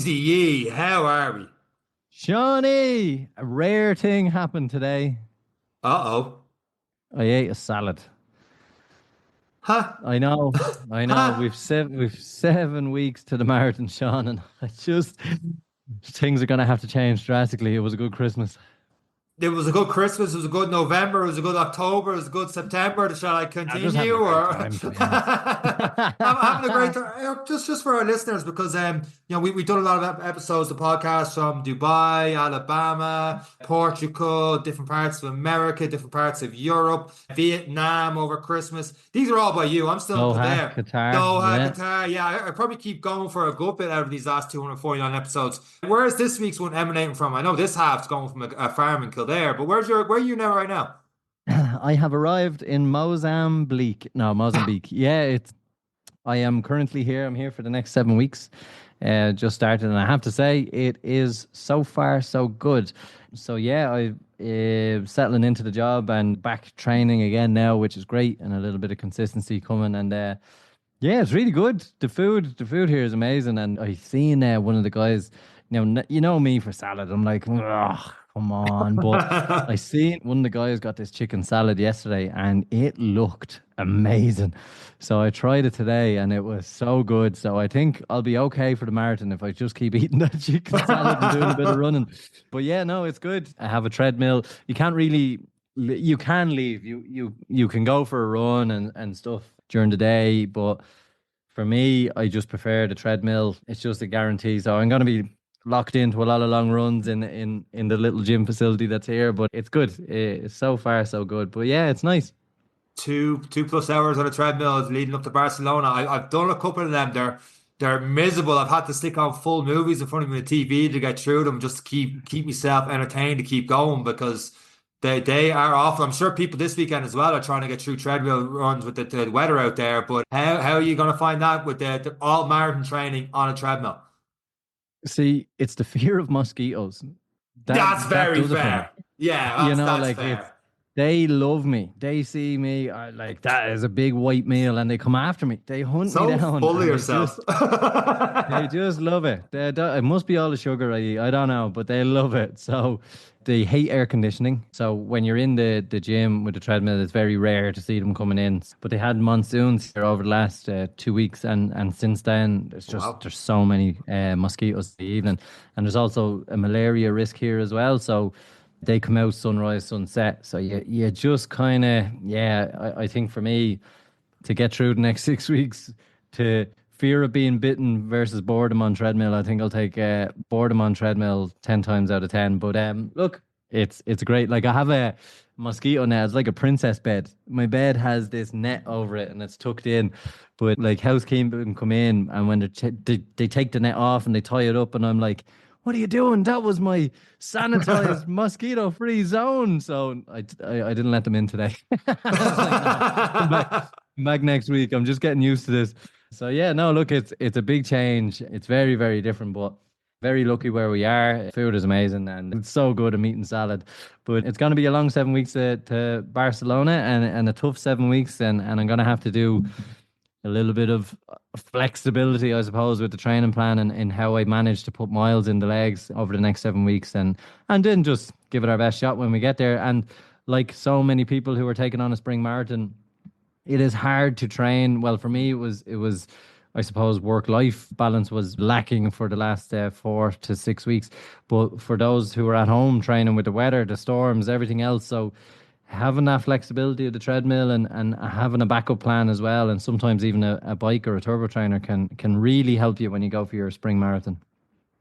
Easy ye, how are we? Shawnee, a rare thing happened today. Uh-oh. I ate a salad. Huh? I know, I know. Huh? We've 7 weeks to the marathon, Sean, and I just things are gonna have to change drastically. It was a good Christmas. It was a good Christmas, it was a good November, it was a good October, it was a good September. Shall I I'm just continue having a great or time, to be honest. I'm having a great time just for our listeners because we've done a lot of episodes of the podcast from Dubai, Alabama, Portugal, different parts of America, different parts of Europe, Vietnam over Christmas. These are all by you. I'm still in Doha, Kildare. Qatar, Doha, yeah. Qatar. Yeah, I probably keep going for a good bit out of these last 249 episodes. Where is this week's one emanating from? I know this half's going from a farm in Kildare, but where are you now right now? I have arrived in Mozambique. No, Mozambique. Yeah, it's I am currently here. I'm here for the next 7 weeks. Just started, and I have to say, it is so far so good. So yeah, I'm settling into the job and back training again now, which is great, and a little bit of consistency coming. And yeah, it's really good. The food here is amazing. And I seen one of the guys. You know me for salad. I'm like, ugh, come on. But I seen one of the guys got this chicken salad yesterday, and it looked amazing. So I tried it today, and it was so good. So I think I'll be okay for the marathon if I just keep eating that chicken salad and doing a bit of running. But yeah, no, it's good. I have a treadmill. You can't really. You can leave. You can go for a run and stuff during the day, but for me, I just prefer the treadmill. It's just a guarantee. So I'm going to be locked into a lot of long runs in the little gym facility that's here, but it's good. It's so far so good. But yeah, it's nice. Two plus hours on a treadmill leading up to Barcelona. I've done a couple of them. They're miserable. I've had to stick on full movies in front of me on the TV to get through them, just to keep myself entertained to keep going because they are awful. I'm sure people this weekend as well are trying to get through treadmill runs with the weather out there. But how are you going to find that with the all marathon training on a treadmill? See, it's the fear of mosquitoes. That's That very does it for me. fair. Yeah, You know, that's like it's fair. they love me. They see me like that is a big white meal, and they come after me. They hunt me So down, full of and yourself. they just love it. It must be all the sugar I eat. I don't know, but they love it. So they hate air conditioning. So when you're in the gym with the treadmill, it's very rare to see them coming in. But they had monsoons here over the last 2 weeks, and since then Wow. there's so many mosquitoes in the evening, and there's also a malaria risk here as well. So they come out sunrise, sunset. So you just kind of, yeah, I think for me to get through the next 6 weeks to fear of being bitten versus boredom on treadmill, I think I'll take boredom on treadmill 10 times out of 10. But look, it's great. Like I have a mosquito net. It's like a princess bed. My bed has this net over it and it's tucked in. But like housekeeping come in and when they take the net off and they tie it up and I'm like, what are you doing? That was my sanitized mosquito-free zone. So I didn't let them in today. I was like, no, come back next week. I'm just getting used to this. So yeah, no, look, it's a big change. It's very, very different, but very lucky where we are. Food is amazing and it's so good a meat and salad. But it's going to be a long 7 weeks to Barcelona and a tough 7 weeks. And I'm going to have to do a little bit of flexibility, I suppose, with the training plan and how I manage to put miles in the legs over the next 7 weeks and then just give it our best shot when we get there. And like so many people who are taking on a spring marathon, it is hard to train. Well, for me, it was I suppose work life balance was lacking for the last 4 to 6 weeks. But for those who are at home training with the weather, the storms, everything else, so having that flexibility of the treadmill and having a backup plan as well, and sometimes even a bike or a turbo trainer can really help you when you go for your spring marathon.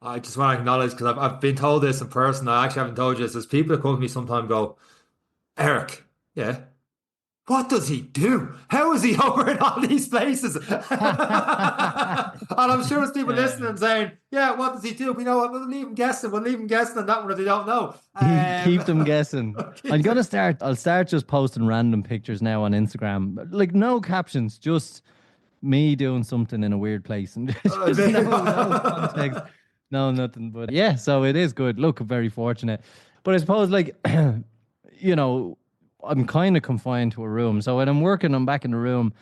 I just want to acknowledge because I've been told this in person. I actually haven't told you this. There's people that come to me sometimes and go, Eric, yeah, what does he do? How is he over in all these places? And I'm sure there's people listening and saying, yeah, what does he do? We know what, we'll leave him guessing. We'll leave him guessing on that one if they don't know. Keep them guessing. I'll start just posting random pictures now on Instagram. Like no captions, just me doing something in a weird place and just no context, no nothing. But yeah, so it is good. Look, very fortunate. But I suppose like you know, I'm kind of confined to a room. So when I'm working, I'm back in the room.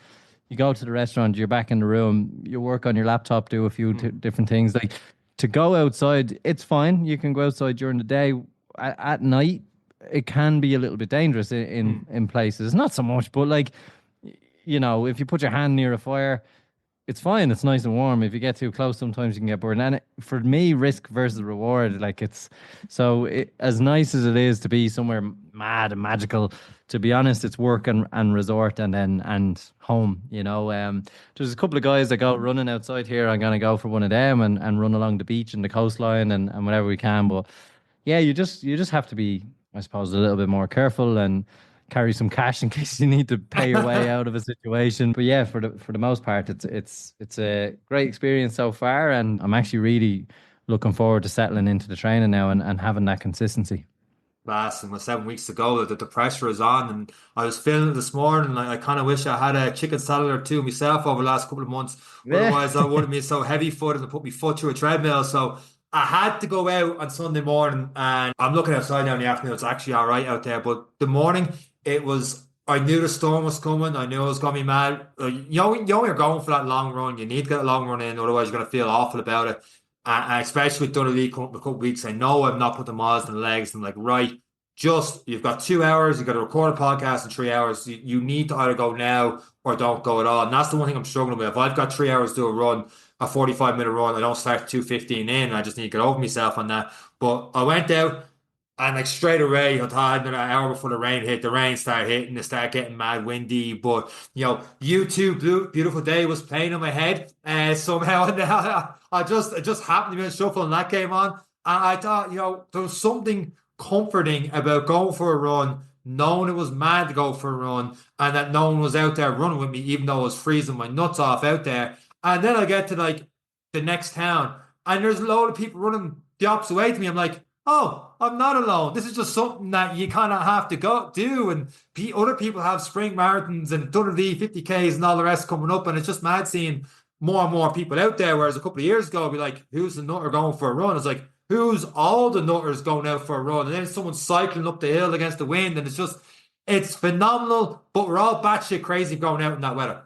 You go to the restaurant, you're back in the room. You work on your laptop, do a few different things. Like to go outside, it's fine. You can go outside during the day. At night, it can be a little bit dangerous in places. Not so much, but like, if you put your hand near a fire, it's fine. It's nice and warm. If you get too close, sometimes you can get burned. And for me, risk versus reward, like as nice as it is to be somewhere mad and magical, to be honest, it's work and resort and home. There's a couple of guys that go running outside here. I'm gonna go for one of them and run along the beach and the coastline and whatever we can. But yeah, you just have to be, I suppose, a little bit more careful and carry some cash in case you need to pay your way out of a situation. But yeah, for the most part, it's a great experience so far, and I'm actually really looking forward to settling into the training now and having that consistency. Last and 7 weeks ago, the pressure is on, and I was feeling it this morning. I kind of wish I had a chicken salad or two myself over the last couple of months. Yeah. Otherwise, I wouldn't be so heavy footed and put my foot through a treadmill. So I had to go out on Sunday morning, and I'm looking outside now in the afternoon. It's actually all right out there, but the morning it was. I knew the storm was coming. I knew it was going to be mad. You're going for that long run. You need to get a long run in, otherwise you're going to feel awful about it. And especially with Dundee coming up in a couple of weeks, I know I've not put the miles in the legs. I'm like, right, you've got 2 hours, you've got to record a podcast in 3 hours. You need to either go now or don't go at all. And that's the one thing I'm struggling with. If I've got 3 hours to do a run, a 45-minute run, I don't start 2:15 in. I just need to get over myself on that. But I went out. And like straight away, I thought an hour before the rain hit, the rain started hitting, it started getting mad windy. But YouTube Beautiful Day was playing in my head, somehow. And it just happened to be in shuffle, and that came on. And I thought, there was something comforting about going for a run, knowing it was mad to go for a run, and that no one was out there running with me, even though I was freezing my nuts off out there. And then I get to like the next town, and there's a load of people running the opposite way to me. I'm like, oh, I'm not alone. This is just something that you kind of have to go do. And other people have spring marathons and Dundee 50Ks and all the rest coming up. And it's just mad seeing more and more people out there. Whereas a couple of years ago, I'd be like, who's the nutter going for a run? It's like, who's all the nutters going out for a run? And then someone's cycling up the hill against the wind. And it's phenomenal. But we're all batshit crazy going out in that weather.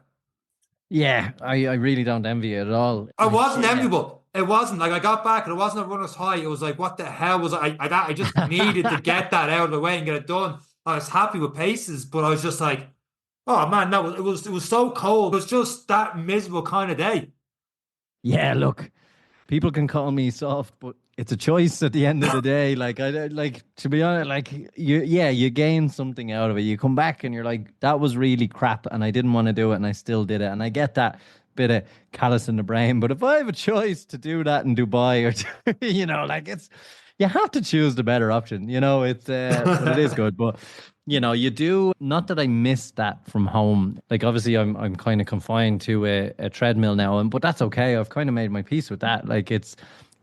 Yeah, I really don't envy it at all. I wasn't enviable. It wasn't like I got back and it wasn't a runner's high. It was like, what the hell was I just needed to get that out of the way and get it done. I was happy with paces, but I was just like, oh man, it was so cold. It was just that miserable kind of day. Yeah, look, people can call me soft, but it's a choice at the end of the day. Like to be honest, like you gain something out of it. You come back and you're like, that was really crap, and I didn't want to do it, and I still did it, and I get that bit of callous in the brain. But if I have a choice to do that in Dubai or you have to choose the better option. It's but it is good. But you do, not that I miss that from home. Like obviously I'm kind of confined to a treadmill now, but that's okay. I've kind of made my peace with that.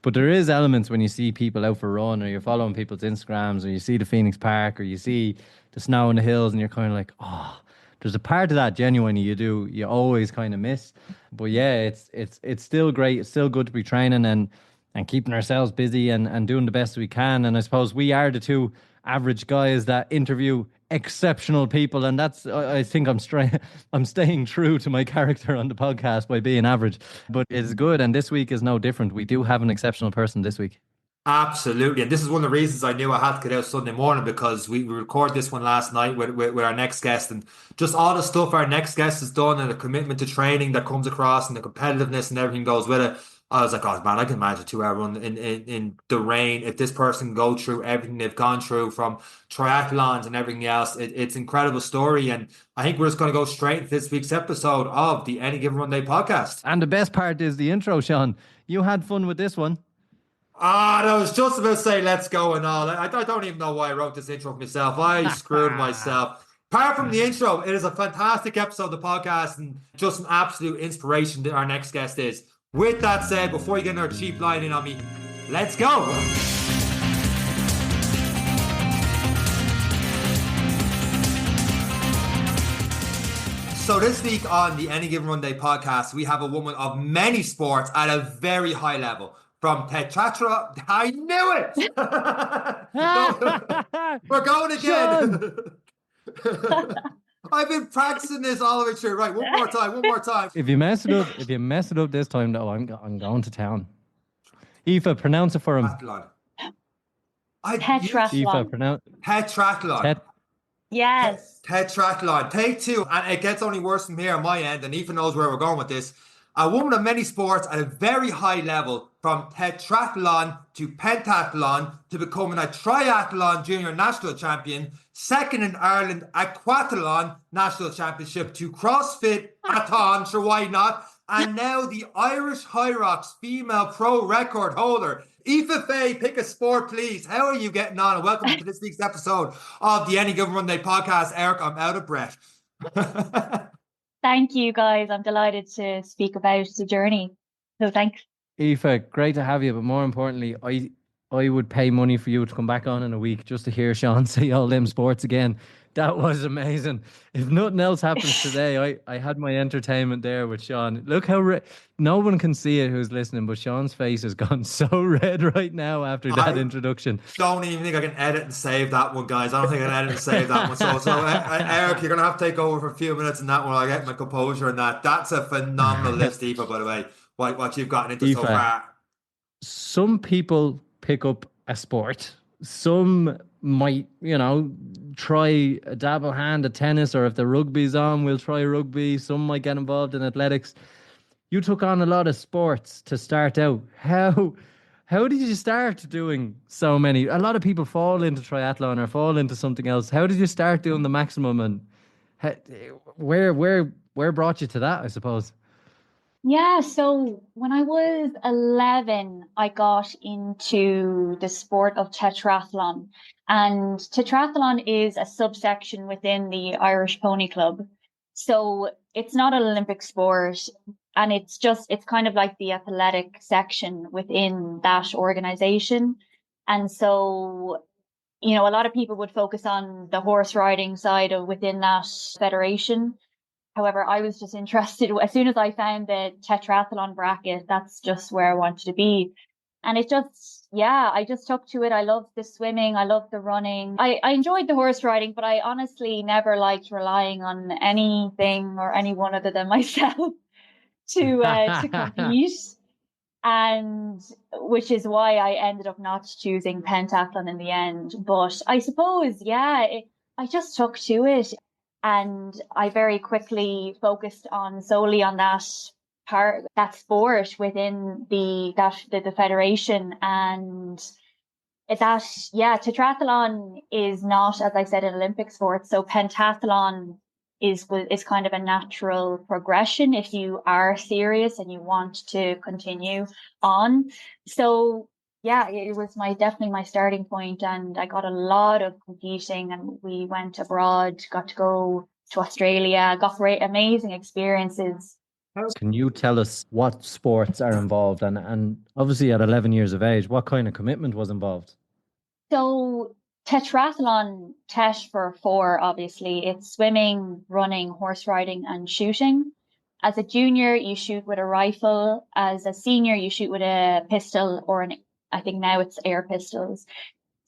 But there is elements when you see people out for a run, or you're following people's Instagrams, or you see the Phoenix Park, or you see the snow in the hills, and you're kind of like, oh, there's a part of that genuinely you always kind of miss. But yeah, it's still great. It's still good to be training and keeping ourselves busy and doing the best we can. And I suppose we are the two average guys that interview exceptional people, and that's I think I'm staying true to my character on the podcast by being average, but it's good. And this week is no different. We do have an exceptional person this week. Absolutely. And this is one of the reasons I knew I had to get out Sunday morning, because we recorded this one last night with our next guest, and just all the stuff our next guest has done and the commitment to training that comes across and the competitiveness and everything goes with it. I was like, oh man, I can imagine a 2 hour run in the rain. If this person can go through everything they've gone through from triathlons and everything else, it's an incredible story. And I think we're just going to go straight into this week's episode of the Any Given Run Day podcast. And the best part is the intro, Sean. You had fun with this one. I was just about to say let's go and all. I don't even know why I wrote this intro for myself. I screwed myself. Apart from the intro, it is a fantastic episode of the podcast and just an absolute inspiration that our next guest is. With that said, before you get another cheap line in on me, let's go. So this week on the Any Given Run Day podcast, we have a woman of many sports at a very high level. From Tetratra, I knew it. We're going again. I've been practicing this all the way through. Right, one more time. If you mess it up this time, though, I'm going to town. Aoife, pronounce it for him. Triathlon. Aoife, Tetriathlon. pronounce Tetrathlon. tet. Yes. Tetrathlon. Take two. And it gets only worse from here on my end, and Aoife knows where we're going with this. A woman of many sports at a very high level, from tetrathlon to pentathlon to becoming a triathlon junior national champion, second in Ireland aquathlon national championship to CrossFit athon, sure why not? And now the Irish Hyrox female pro record holder. Aoife Faye, pick a sport, please. How are you getting on? And welcome to this week's episode of the Any Given Monday podcast. Eric, I'm out of breath. Thank you, guys. I'm delighted to speak about the journey. So thanks. Aoife, great to have you. But more importantly, I would pay money for you to come back on in a week just to hear Sean say all them sports again. That was amazing. If nothing else happens today, I had my entertainment there with Sean. Look how no one can see it who's listening, but Sean's face has gone so red right now after that introduction. Don't even think I can edit and save that one, guys. I don't think I can edit and save that one. So Eric, you're going to have to take over for a few minutes in that one. I'll get my composure in that. That's a phenomenal list, Aoife, by the way, what you've gotten into Aoife, so far. Some people pick up a sport. Some might, try a dabble hand at tennis, or if the rugby's on, we'll try rugby. Some might get involved in athletics. You took on a lot of sports to start out. How did you start doing so many? A lot of people fall into triathlon or fall into something else. How did you start doing the maximum, and where brought you to that, I suppose? Yeah, so when I was 11, I got into the sport of tetrathlon. And tetrathlon is a subsection within the Irish Pony Club. So it's not an Olympic sport, and it's kind of like the athletic section within that organization. And so, a lot of people would focus on the horse riding side of within that federation. However, I was just interested as soon as I found the tetrathlon bracket, that's just where I wanted to be. And I just took to it. I loved the swimming. I loved the running. I enjoyed the horse riding, but I honestly never liked relying on anything or anyone other than myself to compete. And which is why I ended up not choosing pentathlon in the end. But I suppose, I just took to it. And I very quickly focused solely on that sport within the federation. And tetrathlon is not, as I said, an Olympic sport. So pentathlon is kind of a natural progression if you are serious and you want to continue on. So yeah, it was definitely my starting point, and I got a lot of competing, and we went abroad, got to go to Australia, got great, amazing experiences. Can you tell us what sports are involved, and obviously at 11 years of age, what kind of commitment was involved? So tetrathlon, for 4, obviously, it's swimming, running, horse riding, and shooting. As a junior, you shoot with a rifle. As a senior, you shoot with a pistol, I think now it's air pistols.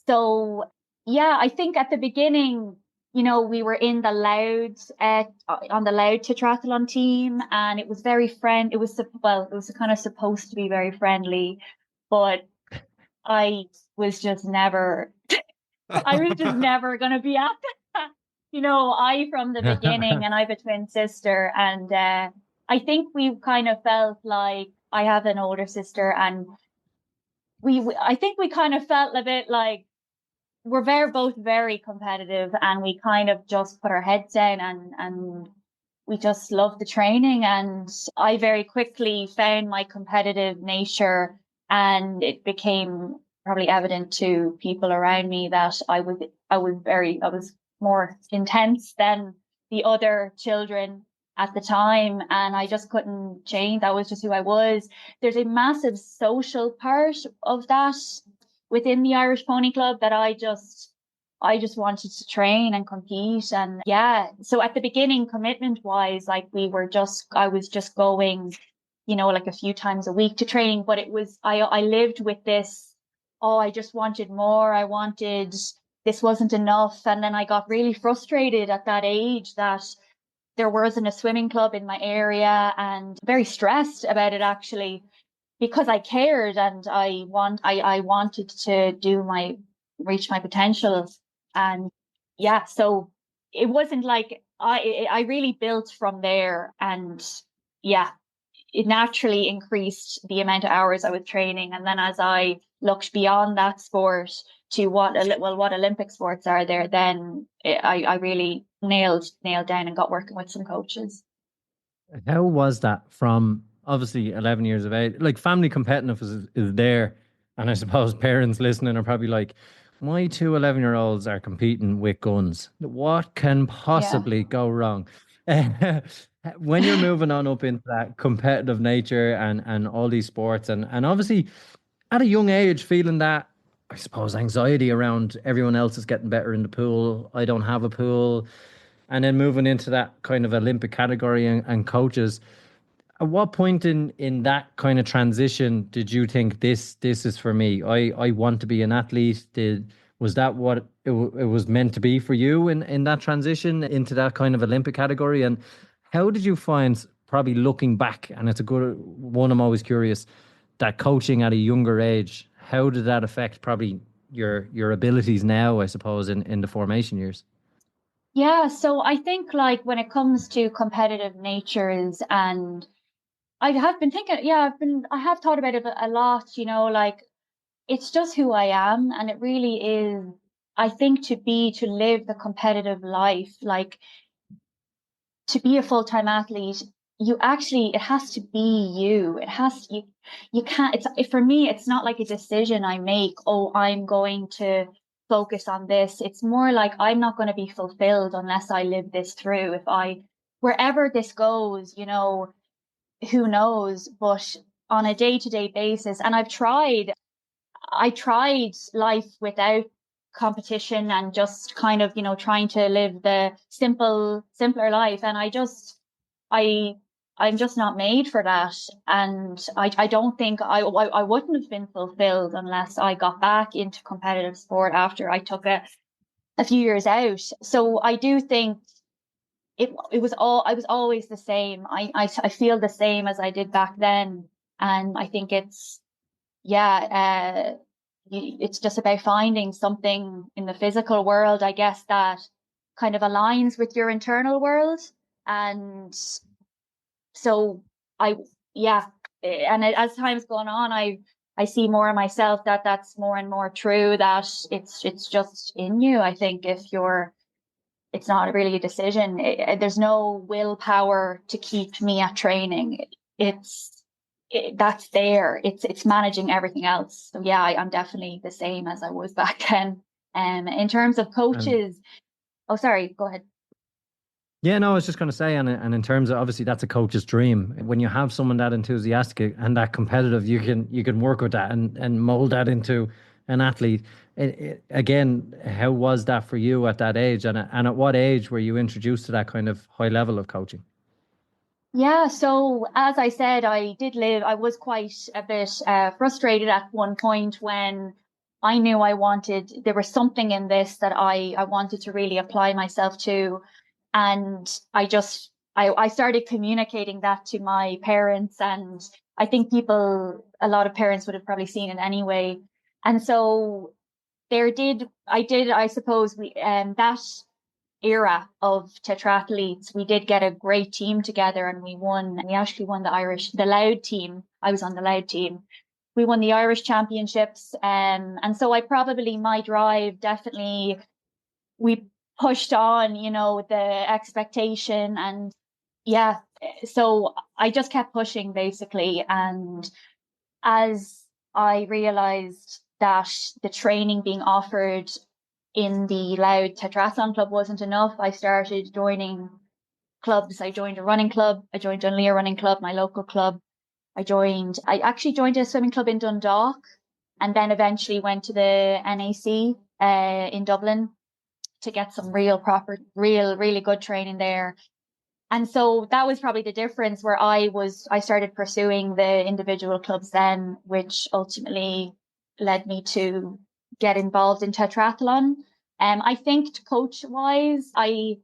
So yeah, I think at the beginning, we were in the on the Loud tetrathlon team, and it was very it was kind of supposed to be very friendly, but I was just never going to be at that. I from the beginning, and I have a twin sister, and I think we kind of felt like, I have an older sister, and I think we kind of felt a bit like we're both very competitive, and we kind of just put our heads down and we just loved the training. And I very quickly found my competitive nature, and it became probably evident to people around me that I was more intense than the other children at the time, and I just couldn't change. That was just who I was. There's a massive social part of that within the Irish Pony Club that I just wanted to train and compete. And so at the beginning, commitment wise, like I was just going, like a few times a week to training, but I lived with this, I just wanted more. This wasn't enough. And then I got really frustrated at that age that there wasn't a swimming club in my area, and very stressed about it, actually. because I cared and I wanted to reach my potential. And yeah, so it wasn't like I really built from there, and yeah, it naturally increased the amount of hours I was training. And then as I looked beyond that sport to what Olympic sports are there, then I really nailed down and got working with some coaches. How was that from obviously 11 years of age? Like family competitiveness is there. And I suppose parents listening are probably like, my two 11-year-olds are competing with guns. What can Yeah. possibly go wrong? When you're moving on up into that competitive nature and all these sports and obviously at a young age feeling that, I suppose, anxiety around everyone else is getting better in the pool. I don't have a pool. And then moving into that kind of Olympic category and coaches, at what point in that kind of transition did you think this is for me? I want to be an athlete. Was that what it was meant to be for you in that transition into that kind of Olympic category? And how did you find, probably looking back, and it's a good one, I'm always curious, that coaching at a younger age, how did that affect probably your abilities now, I suppose, in the formation years? Yeah, so I think like when it comes to competitive natures, and I have been thinking, yeah, I have thought about it a lot, like it's just who I am. And it really is, I think to live the competitive life, like to be a full-time athlete, it has to be you. You can't, for me, it's not like a decision I make, oh, I'm going to focus on this. It's more like I'm not going to be fulfilled unless I live this through. Wherever this goes, who knows, but on a day-to-day basis. And I tried life without competition and just kind of, trying to live the simpler life. And I, I'm just not made for that. And I don't think I wouldn't have been fulfilled unless I got back into competitive sport after I took a few years out. So I do think I was always the same. I feel the same as I did back then. And I think yeah, it's just about finding something in the physical world, I guess, that kind of aligns with your internal world. And so yeah, and as time's gone on, I see more of myself that's more and more true, that it's just in you. I think it's not really a decision. There's no willpower to keep me at training. That's there. It's managing everything else. So yeah, I'm definitely the same as I was back then. In terms of And coaches, oh, sorry, go ahead. yeah, no, I was just going to say, and in terms of, obviously that's a coach's dream. When you have someone that enthusiastic and that competitive, you can work with that and mold that into an athlete. Again, how was that for you at that age, and at what age were you introduced to that kind of high level of coaching? Yeah, so as I said, I was quite a bit frustrated at one point when I knew there was something in this that I wanted to really apply myself to. And I started communicating that to my parents. And I think a lot of parents would have probably seen it anyway. And so I suppose that era of tetrathletes, we did get a great team together, and we actually won the Loud team. I was on the Loud team. We won the Irish championships. And so my drive, definitely, we pushed on, the expectation. And yeah, so I just kept pushing basically. And as I realized that the training being offered in the Loud Tetrathon Club wasn't enough, I started joining clubs. I joined a running club. I joined Dunleer Running Club, my local club. I actually joined a swimming club in Dundalk, and then eventually went to the NAC in Dublin to get some really good training there. And so that was probably the difference, where I started pursuing the individual clubs then, which ultimately led me to get involved in Tetrathlon. I think coach wise, I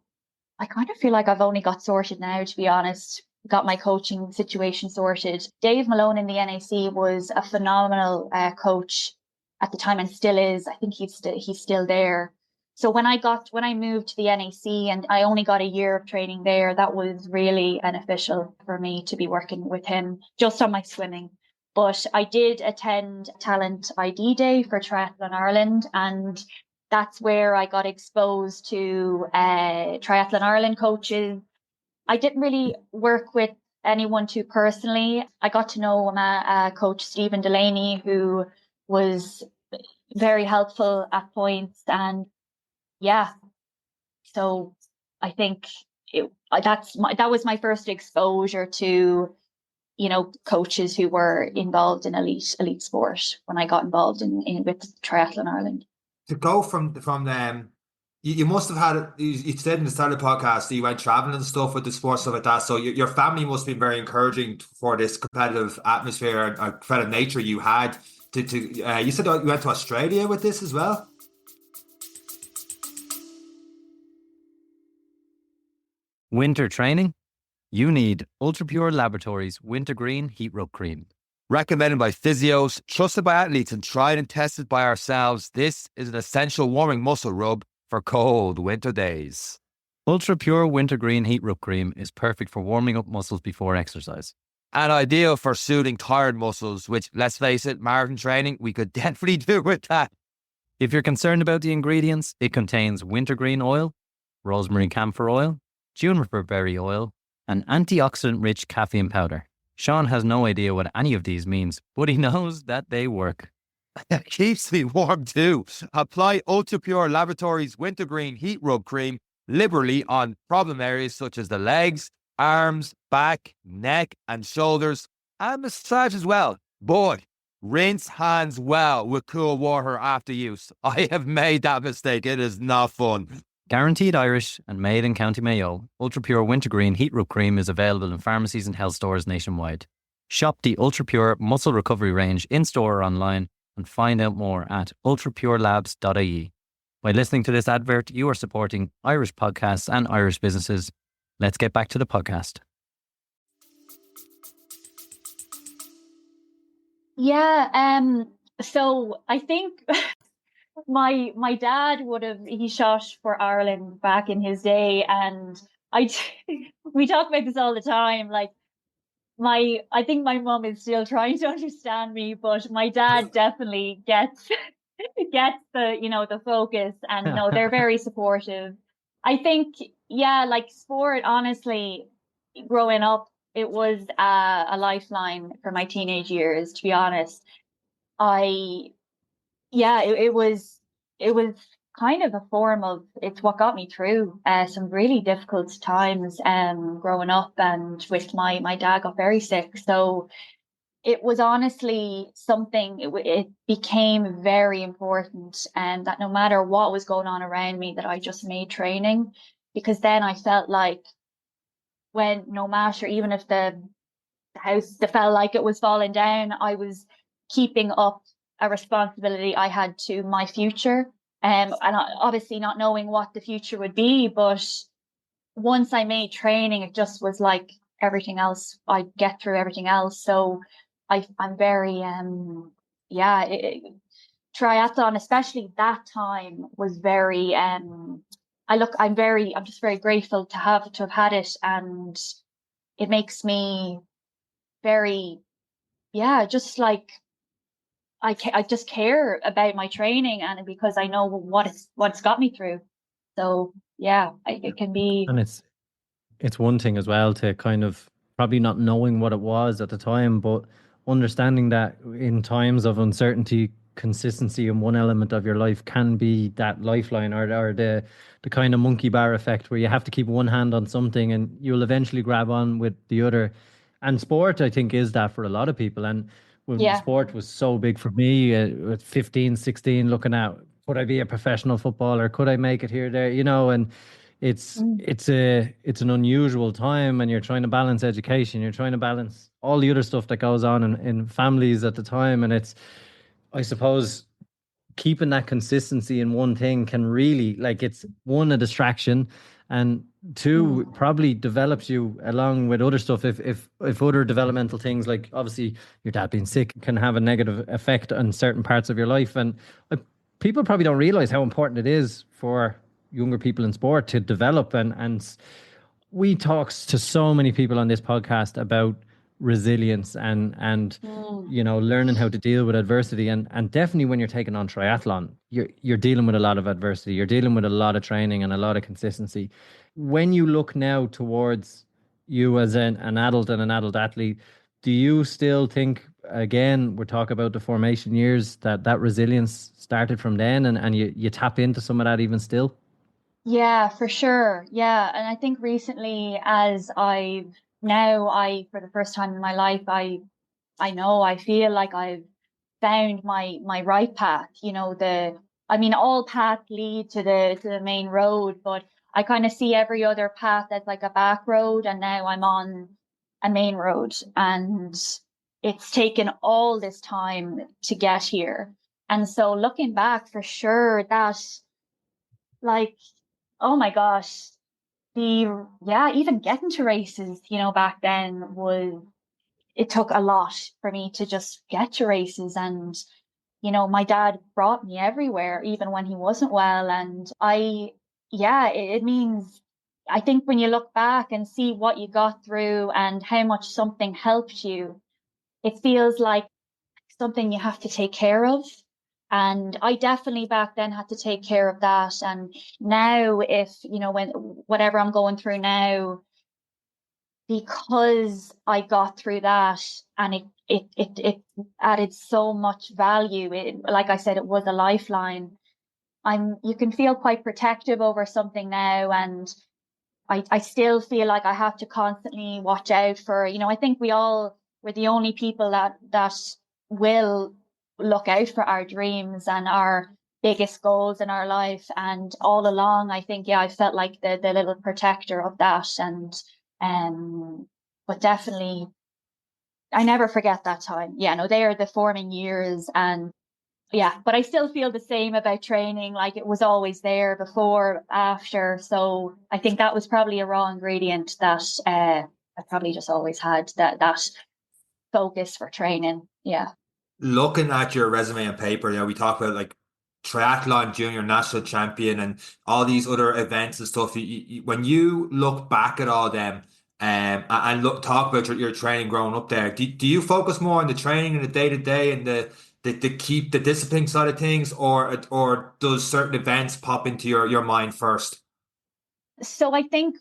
kind of feel like I've only got sorted now, to be honest. got my coaching situation sorted. Dave Malone in the NAC was a phenomenal coach at the time and still is. I think he's still there. So when I moved to the NAC and I only got a year of training there, that was really beneficial for me to be working with him just on my swimming. But I did attend Talent ID Day for Triathlon Ireland, and that's where I got exposed to Triathlon Ireland coaches. I didn't really work with anyone too personally. I got to know Coach Stephen Delaney, who was very helpful at points, and yeah, so I think that was my first exposure to, you know, coaches who were involved in elite sport when I got involved in with Triathlon Ireland. To go from them, you must have had, you said in the start of the podcast that you went traveling and stuff with the sports, stuff like that. So your family must have been very encouraging for this competitive atmosphere and competitive nature you had. You said you went to Australia with this as well? Winter training? You need UltraPure Laboratories Wintergreen Heat Rub Cream. Recommended by physios, trusted by athletes, and tried and tested by ourselves, this is an essential warming muscle rub for cold winter days. UltraPure Wintergreen Heat Rub Cream is perfect for warming up muscles before exercise. And ideal for soothing tired muscles, which, let's face it, marathon training, we could definitely do with that. If you're concerned about the ingredients, it contains wintergreen oil, rosemary camphor oil, juniper berry oil, and antioxidant-rich caffeine powder. Sean has no idea what any of these means, but he knows that they work. It keeps me warm too. Apply UltraPure Laboratories Wintergreen Heat Rub Cream liberally on problem areas such as the legs, arms, back, neck, and shoulders, and massage as well. But rinse hands well with cool water after use. I have made that mistake. It is not fun. Guaranteed Irish and made in County Mayo, UltraPure Wintergreen Heat Rub Cream is available in pharmacies and health stores nationwide. Shop the UltraPure Muscle Recovery range in-store or online and find out more at ultrapurelabs.ie. By listening to this advert, you are supporting Irish podcasts and Irish businesses. Let's get back to the podcast. Yeah, so I think my dad he shot for Ireland back in his day, and we talk about this all the time. Like I think my mum is still trying to understand me, but my dad definitely gets the, you know, the focus, and no, they're very supportive. I think, yeah, like sport, honestly, growing up, it was a lifeline for my teenage years, to be honest. It was kind of a form of, it's what got me through some really difficult times growing up, and with my dad got very sick. So it was honestly something, it became very important, and that no matter what was going on around me, that I just made training, because then I felt like when, no matter, even if the house felt like it was falling down, I was keeping up a responsibility I had to my future. And obviously not knowing what the future would be, but once I made training, it just was like everything else, I'd get through everything else. So I'm very, triathlon, especially that time, was very, I'm just very grateful to have had it. And it makes me very, just like, I just care about my training, and because I know what's got me through. So yeah, it can be. And it's one thing as well to kind of probably not knowing what it was at the time, but understanding that in times of uncertainty, consistency in one element of your life can be that lifeline, or the kind of monkey bar effect, where you have to keep one hand on something and you'll eventually grab on with the other. And sport, I think, is that for a lot of people. And when sport was so big for me at 15, 16, looking at, could I be a professional footballer? Could I make it here, there, you know? And it's an unusual time, and you're trying to balance education, you're trying to balance all the other stuff that goes on in families at the time. And it's, I suppose, keeping that consistency in one thing can really, like, it's one, a distraction, and two, probably develops you along with other stuff. If other developmental things, like obviously your dad being sick, can have a negative effect on certain parts of your life, and people probably don't realize how important it is for younger people in sport to develop. And we talk to so many people on this podcast about resilience and learning how to deal with adversity, and definitely when you're taking on triathlon, you're dealing with a lot of adversity, you're dealing with a lot of training and a lot of consistency. When you look now towards you as an adult and an adult athlete, do you still think, again, we're talking about the formation years, that resilience started from then, and you tap into some of that even still? Yeah, for sure. Yeah. And I think recently, as for the first time in my life, I feel like I've found my right path. All paths lead to the main road, but I kind of see every other path as like a back road, and now I'm on a main road, and it's taken all this time to get here. And so looking back, for sure, that, like, oh my gosh, even getting to races, back then it took a lot for me to just get to races. And, my dad brought me everywhere, even when he wasn't well. And it means, I think when you look back and see what you got through and how much something helped you, it feels like something you have to take care of. And I definitely back then had to take care of that. And now, if, when whatever I'm going through now, because I got through that, and it added so much value. Like I said, it was a lifeline. You can feel quite protective over something now, and I still feel like I have to constantly watch out for, I think we're the only people that will look out for our dreams and our biggest goals in our life. And all along, I think, I felt like the little protector of that. And but definitely, I never forget that time. Yeah, no, they are the forming years. And yeah, but I still feel the same about training. Like, it was always there before, after. So I think that was probably a raw ingredient that I probably just always had, that focus for training. Yeah. Looking at your resume on paper, we talk about like triathlon junior national champion and all these other events and stuff. When you look back at all them, and talk about your training growing up there, do you focus more on the training and the day to day and the keep the discipline side of things, or does certain events pop into your mind first? So I think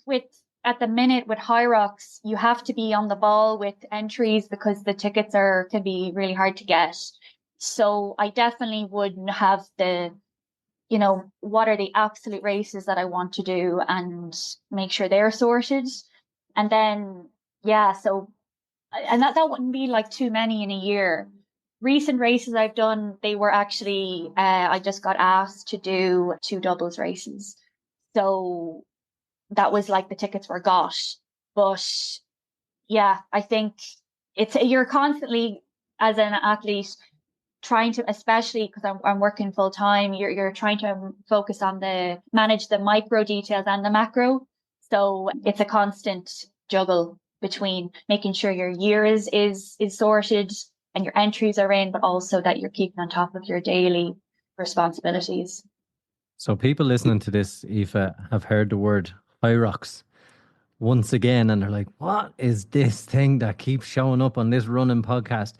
at the minute with Hyrox, you have to be on the ball with entries because the tickets can be really hard to get. So I definitely would have what are the absolute races that I want to do, and make sure they're sorted. And then, and that wouldn't be like too many in a year. Recent races I've done, they were actually, I just got asked to do 2 doubles races. So that was like the tickets were got. But yeah, I think you're constantly, as an athlete, trying to, especially because I'm working full time, you're trying to focus on manage the micro details and the macro. So it's a constant juggle between making sure your year is sorted and your entries are in, but also that you're keeping on top of your daily responsibilities. So people listening to this, Aoife, have heard the word Hyrox once again, and they're like, what is this thing that keeps showing up on this running podcast?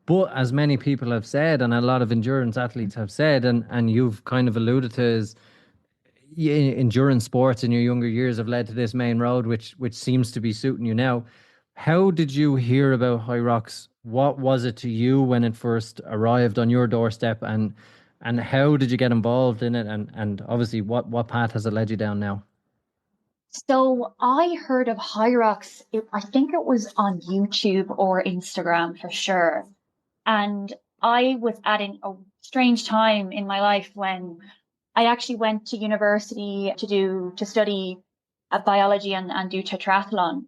But as many people have said, and a lot of endurance athletes have said, and you've kind of alluded to, is endurance sports in your younger years have led to this main road, which seems to be suiting you now. How did you hear about Hyrox? What was it to you when it first arrived on your doorstep, and how did you get involved in it? And obviously, what path has it led you down now? So I heard of Hyrox, I think it was on YouTube or Instagram for sure. And I was at a strange time in my life when I actually went to university to study biology and do triathlon.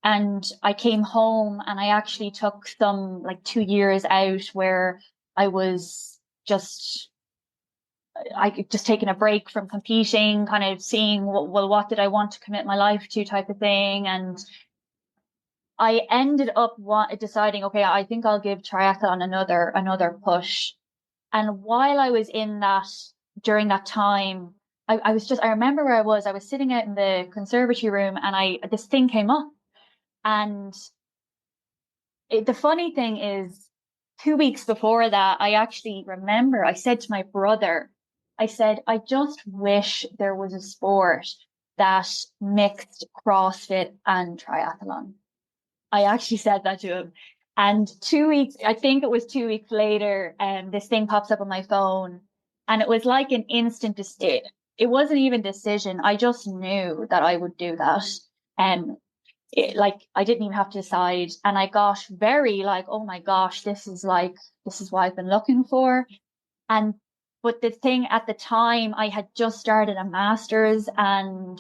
And I came home and I actually took some, like, 2 years out where I was just I just taken a break from competing, kind of seeing what did I want to commit my life to type of thing. And I ended up deciding, okay, I think I'll give triathlon another push. And while I was in that, during that time, I remember where I was sitting out in the conservatory room, and this thing came up. And the funny thing is, 2 weeks before that, I actually remember I said to my brother, I said, I just wish there was a sport that mixed CrossFit and triathlon. I actually said that to him. And 2 weeks, I think it was 2 weeks later, this thing pops up on my phone. And it was like an instant decision. It wasn't even decision. I just knew that I would do that. And I didn't even have to decide. And I got very like, oh my gosh, this is what I've been looking for. But the thing at the time, I had just started a master's, and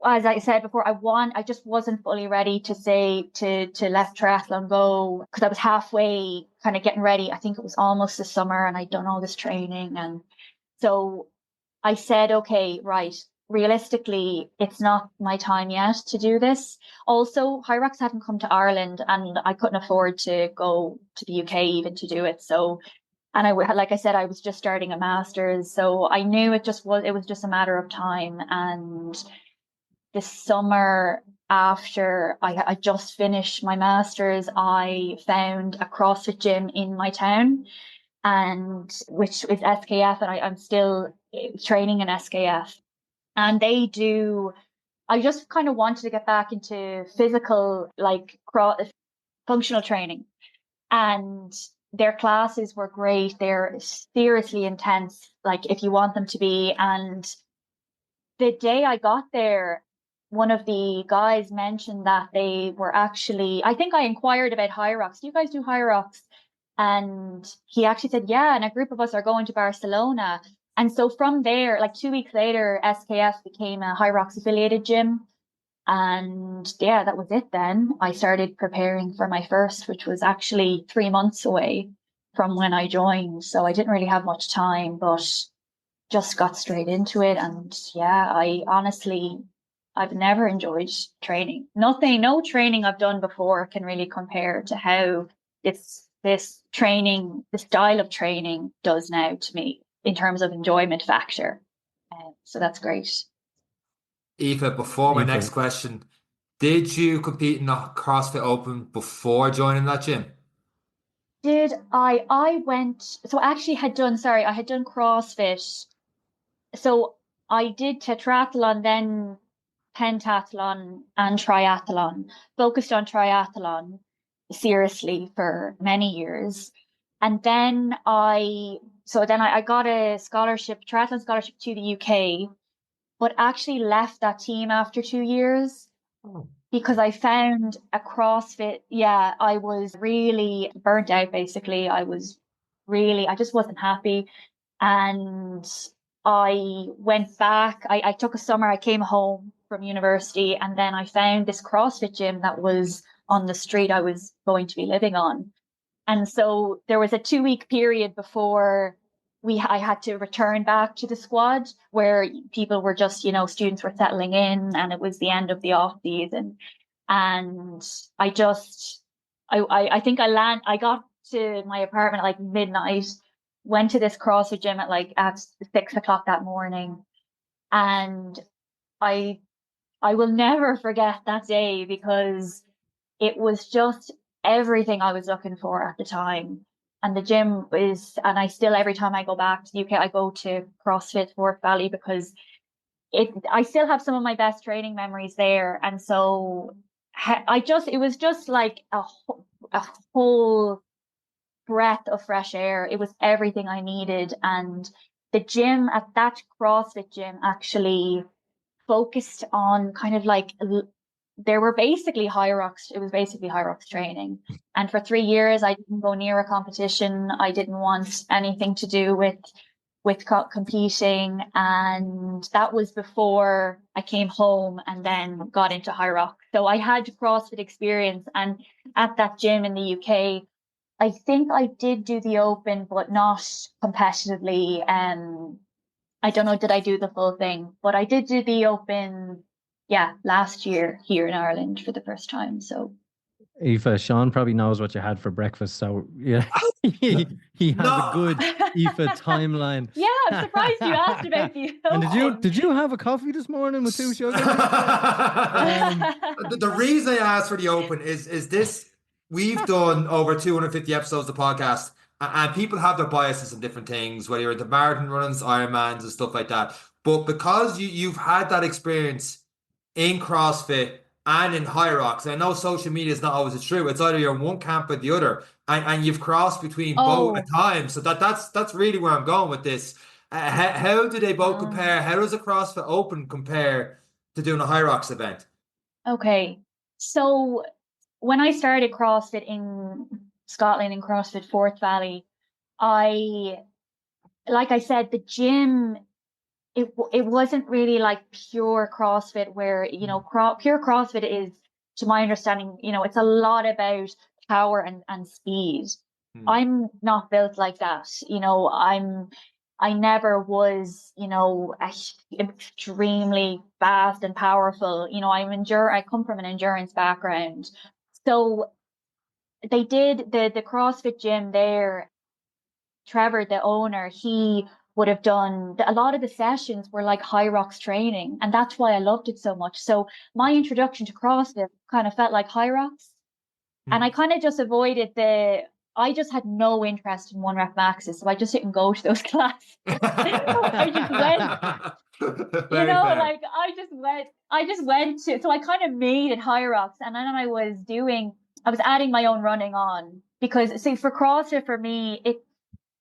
as I said before, I just wasn't fully ready to let triathlon go, because I was halfway kind of getting ready. I think it was almost the summer, and I'd done all this training. And so I said, okay, right, realistically, it's not my time yet to do this. Also, Hyrox hadn't come to Ireland, and I couldn't afford to go to the UK even to do it. So, and like I said, I was just starting a master's. So I knew it was just a matter of time. And this summer, after I just finished my master's, I found a CrossFit gym in my town, and which is SKF, and I'm still training in SKF. And I just kind of wanted to get back into physical, like functional training. And their classes were great. They're seriously intense, like if you want them to be. And the day I got there, one of the guys mentioned that they were actually, I think I inquired about Hyrox. Do you guys do Hyrox? And he actually said, yeah, and a group of us are going to Barcelona. And so from there, like 2 weeks later, SKF became a Hyrox affiliated gym. And yeah, that was it then. I started preparing for my first, which was actually 3 months away from when I joined. So I didn't really have much time, but just got straight into it. And yeah, I've never enjoyed training. No training I've done before can really compare to how this training, the style of training does now to me in terms of enjoyment factor. So that's great. Aoife, before my next question, did you compete in the CrossFit Open before joining that gym? Did I went, so I actually had done, I had done CrossFit. So I did tetrathlon, then pentathlon and triathlon, focused on triathlon seriously for many years. And then I got a scholarship, triathlon scholarship to the UK, but actually left that team after 2 years because I found a CrossFit. Yeah, I was really burnt out, basically. I just wasn't happy. And I went back. I took a summer. I came home from university, and then I found this CrossFit gym that was on the street I was going to be living on. And so there was a 2 week period before I had to return back to the squad, where people were just, students were settling in, and it was the end of the off season. And I think I got to my apartment at like midnight, went to this CrossFit gym at 6 o'clock that morning. And I will never forget that day, because it was just everything I was looking for at the time. And the gym and I still, every time I go back to the UK, I go to CrossFit Forth Valley, because I still have some of my best training memories there. And so it was just like a whole breath of fresh air. It was everything I needed. And the gym, at that CrossFit gym, actually focused on kind of like, there were basically Hyrox. It was basically Hyrox training. And for 3 years, I didn't go near a competition. I didn't want anything to do with competing. And that was before I came home and then got into Hyrox. So I had CrossFit experience. And at that gym in the UK, I think I did do the Open, but not competitively. I don't know, did I do the full thing? But I did do the Open, yeah, last year here in Ireland for the first time. So Aoife, Sean probably knows what you had for breakfast, so yeah, he has a No. good Aoife timeline. yeah, I'm surprised you asked about the And Open. did you have a coffee this morning with 2 sugars? The reason I asked for the Open is this: we've done over 250 episodes of the podcast, and people have their biases in different things, whether you're into marathon runs, Ironmans, and stuff like that. But because you've had that experience in CrossFit and in Hyrox, I know social media is not always true. It's either you're in one camp or the other, and you've crossed between both at Oh, times. So that's really where I'm going with this. How do they both compare? How does a CrossFit Open compare to doing a Hyrox event? okay. So when I started CrossFit in Scotland, in CrossFit Forth Valley, like I said, the gym, it wasn't really like pure CrossFit where, pure CrossFit is, to my understanding, it's a lot about power and speed. I'm not built like that. I never was, extremely fast and powerful. I come from an endurance background. So they did the CrossFit gym there. Trevor, the owner, he would have done a lot of the sessions were like Hyrox training, and that's why I loved it so much. So my introduction to CrossFit kind of felt like Hyrox, and I kind of just avoided I just had no interest in 1 rep maxes, so I just didn't go to those classes. I just went, Very fair. like I just went to, so I kind of made it Hyrox, and then I was adding my own running on, because see, for CrossFit, for me,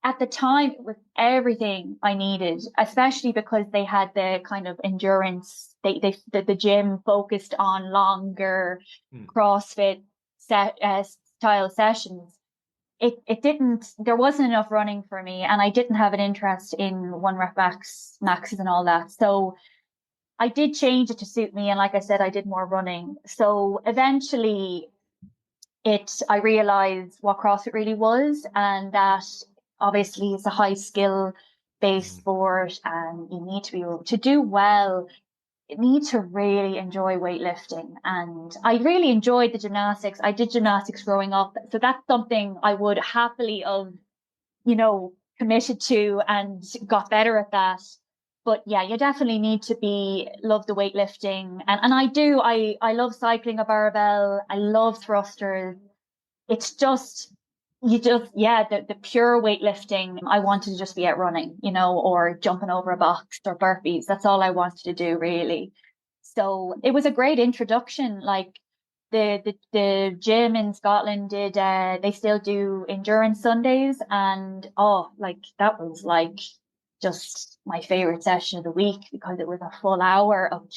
at the time, it was everything I needed, especially because they had the kind of endurance. The gym focused on longer CrossFit style sessions. There wasn't enough running for me, and I didn't have an interest in 1 rep maxes and all that. So I did change it to suit me. And like I said, I did more running. So eventually I realized what CrossFit really was, and that obviously it's a high skill based sport, and you need to be able to do well. You need to really enjoy weightlifting. And I really enjoyed the gymnastics. I did gymnastics growing up. So that's something I would happily have, committed to and got better at that. But yeah, you definitely need to love the weightlifting. And I love cycling a barbell. I love thrusters. It's just, the pure weightlifting. I wanted to just be out running, or jumping over a box or burpees. That's all I wanted to do, really. So it was a great introduction. Like the gym in Scotland they still do endurance Sundays, and that was like just my favorite session of the week, because it was a full hour of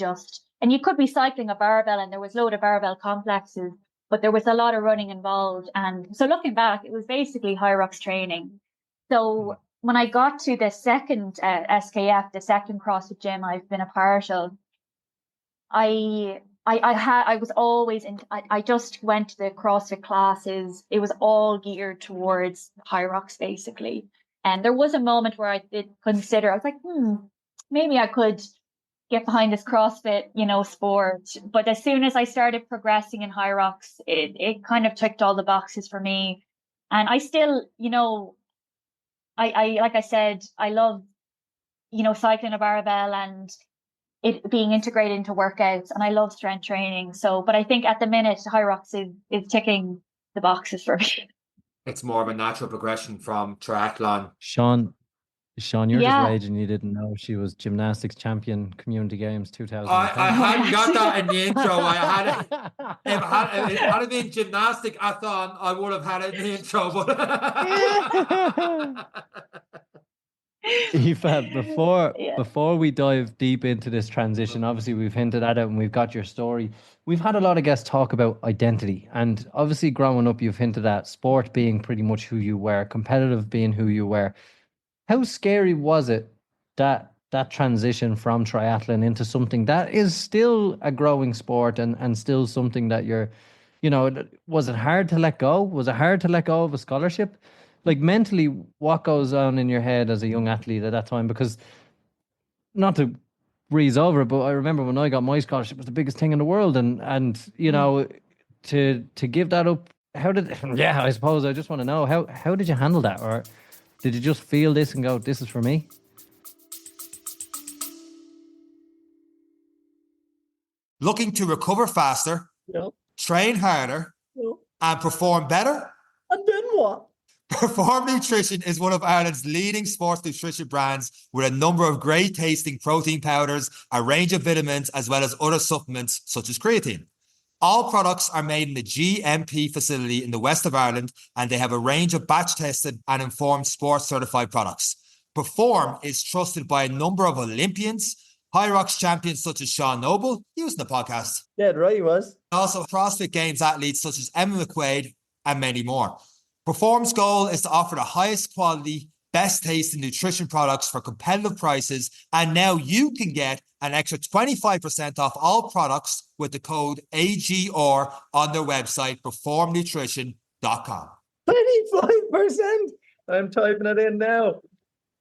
and you could be cycling a barbell, and there was a load of barbell complexes, but there was a lot of running involved. And so looking back, it was basically Hyrox training. So when I got to the second SKF, the second CrossFit gym I've been a part of, I was always I just went to the CrossFit classes. It was all geared towards Hyrox, basically. And there was a moment where I did consider, I was like, maybe I could get behind this CrossFit, sport. But as soon as I started progressing in Hyrox, it kind of ticked all the boxes for me. And I still, I like I said, I love, cycling a barbell and it being integrated into workouts, and I love strength training. So, but I think at the minute, Hyrox is ticking the boxes for me. It's more of a natural progression from triathlon. Sean, you're just Yeah. raging you didn't know she was gymnastics champion Community Games 2010. I hadn't got that in the intro. I had it. If it had been gymnastic, I thought I would have had it in the intro. But Aoife, before we dive deep into this transition, obviously we've hinted at it and we've got your story. We've had a lot of guests talk about identity, and obviously growing up, you've hinted at sport being pretty much who you were, competitive being who you were. How scary was it that transition from triathlon into something that is still a growing sport and still something that you're Was it hard to let go? Was it hard to let go of a scholarship? Like mentally, what goes on in your head as a young athlete at that time? Because not to breeze over it, but I remember when I got my scholarship, it was the biggest thing in the world, and to give that up. How did? Yeah, I suppose I just want to know how did you handle that, or did you just feel this and go, "This is for me"? Looking to recover faster, train harder, and perform better? And then what? Perform Nutrition is one of Ireland's leading sports nutrition brands with a number of great tasting protein powders, a range of vitamins, as well as other supplements such as creatine. All products are made in the GMP facility in the west of Ireland, and they have a range of batch tested and informed sports certified products. Perform is trusted by a number of Olympians, Hyrox champions such as Sean Noble, he was in the podcast. Yeah, right, he was. Also CrossFit Games athletes such as Emma McQuaid and many more. Perform's goal is to offer the highest quality, best tasting nutrition products for competitive prices, and now you can get an extra 25% off all products with the code AGR on their website, performnutrition.com. 25%! I'm typing it in now.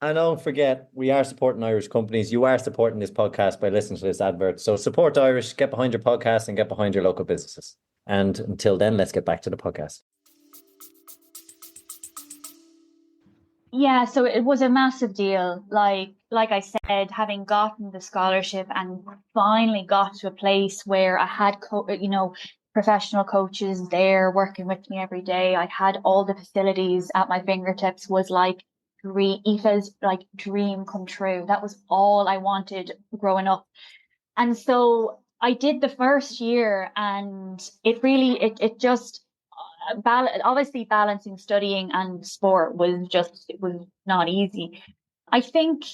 And don't forget, we are supporting Irish companies. You are supporting this podcast by listening to this advert. So support Irish, get behind your podcast and get behind your local businesses. And until then, let's get back to the podcast. Yeah, so it was a massive deal. Like I said, having gotten the scholarship and finally got to a place where I had, professional coaches there working with me every day. I had all the facilities at my fingertips, was like Aoife's like dream come true. That was all I wanted growing up. And so I did the first year, and it really, it just, obviously balancing studying and sport it was not easy. I think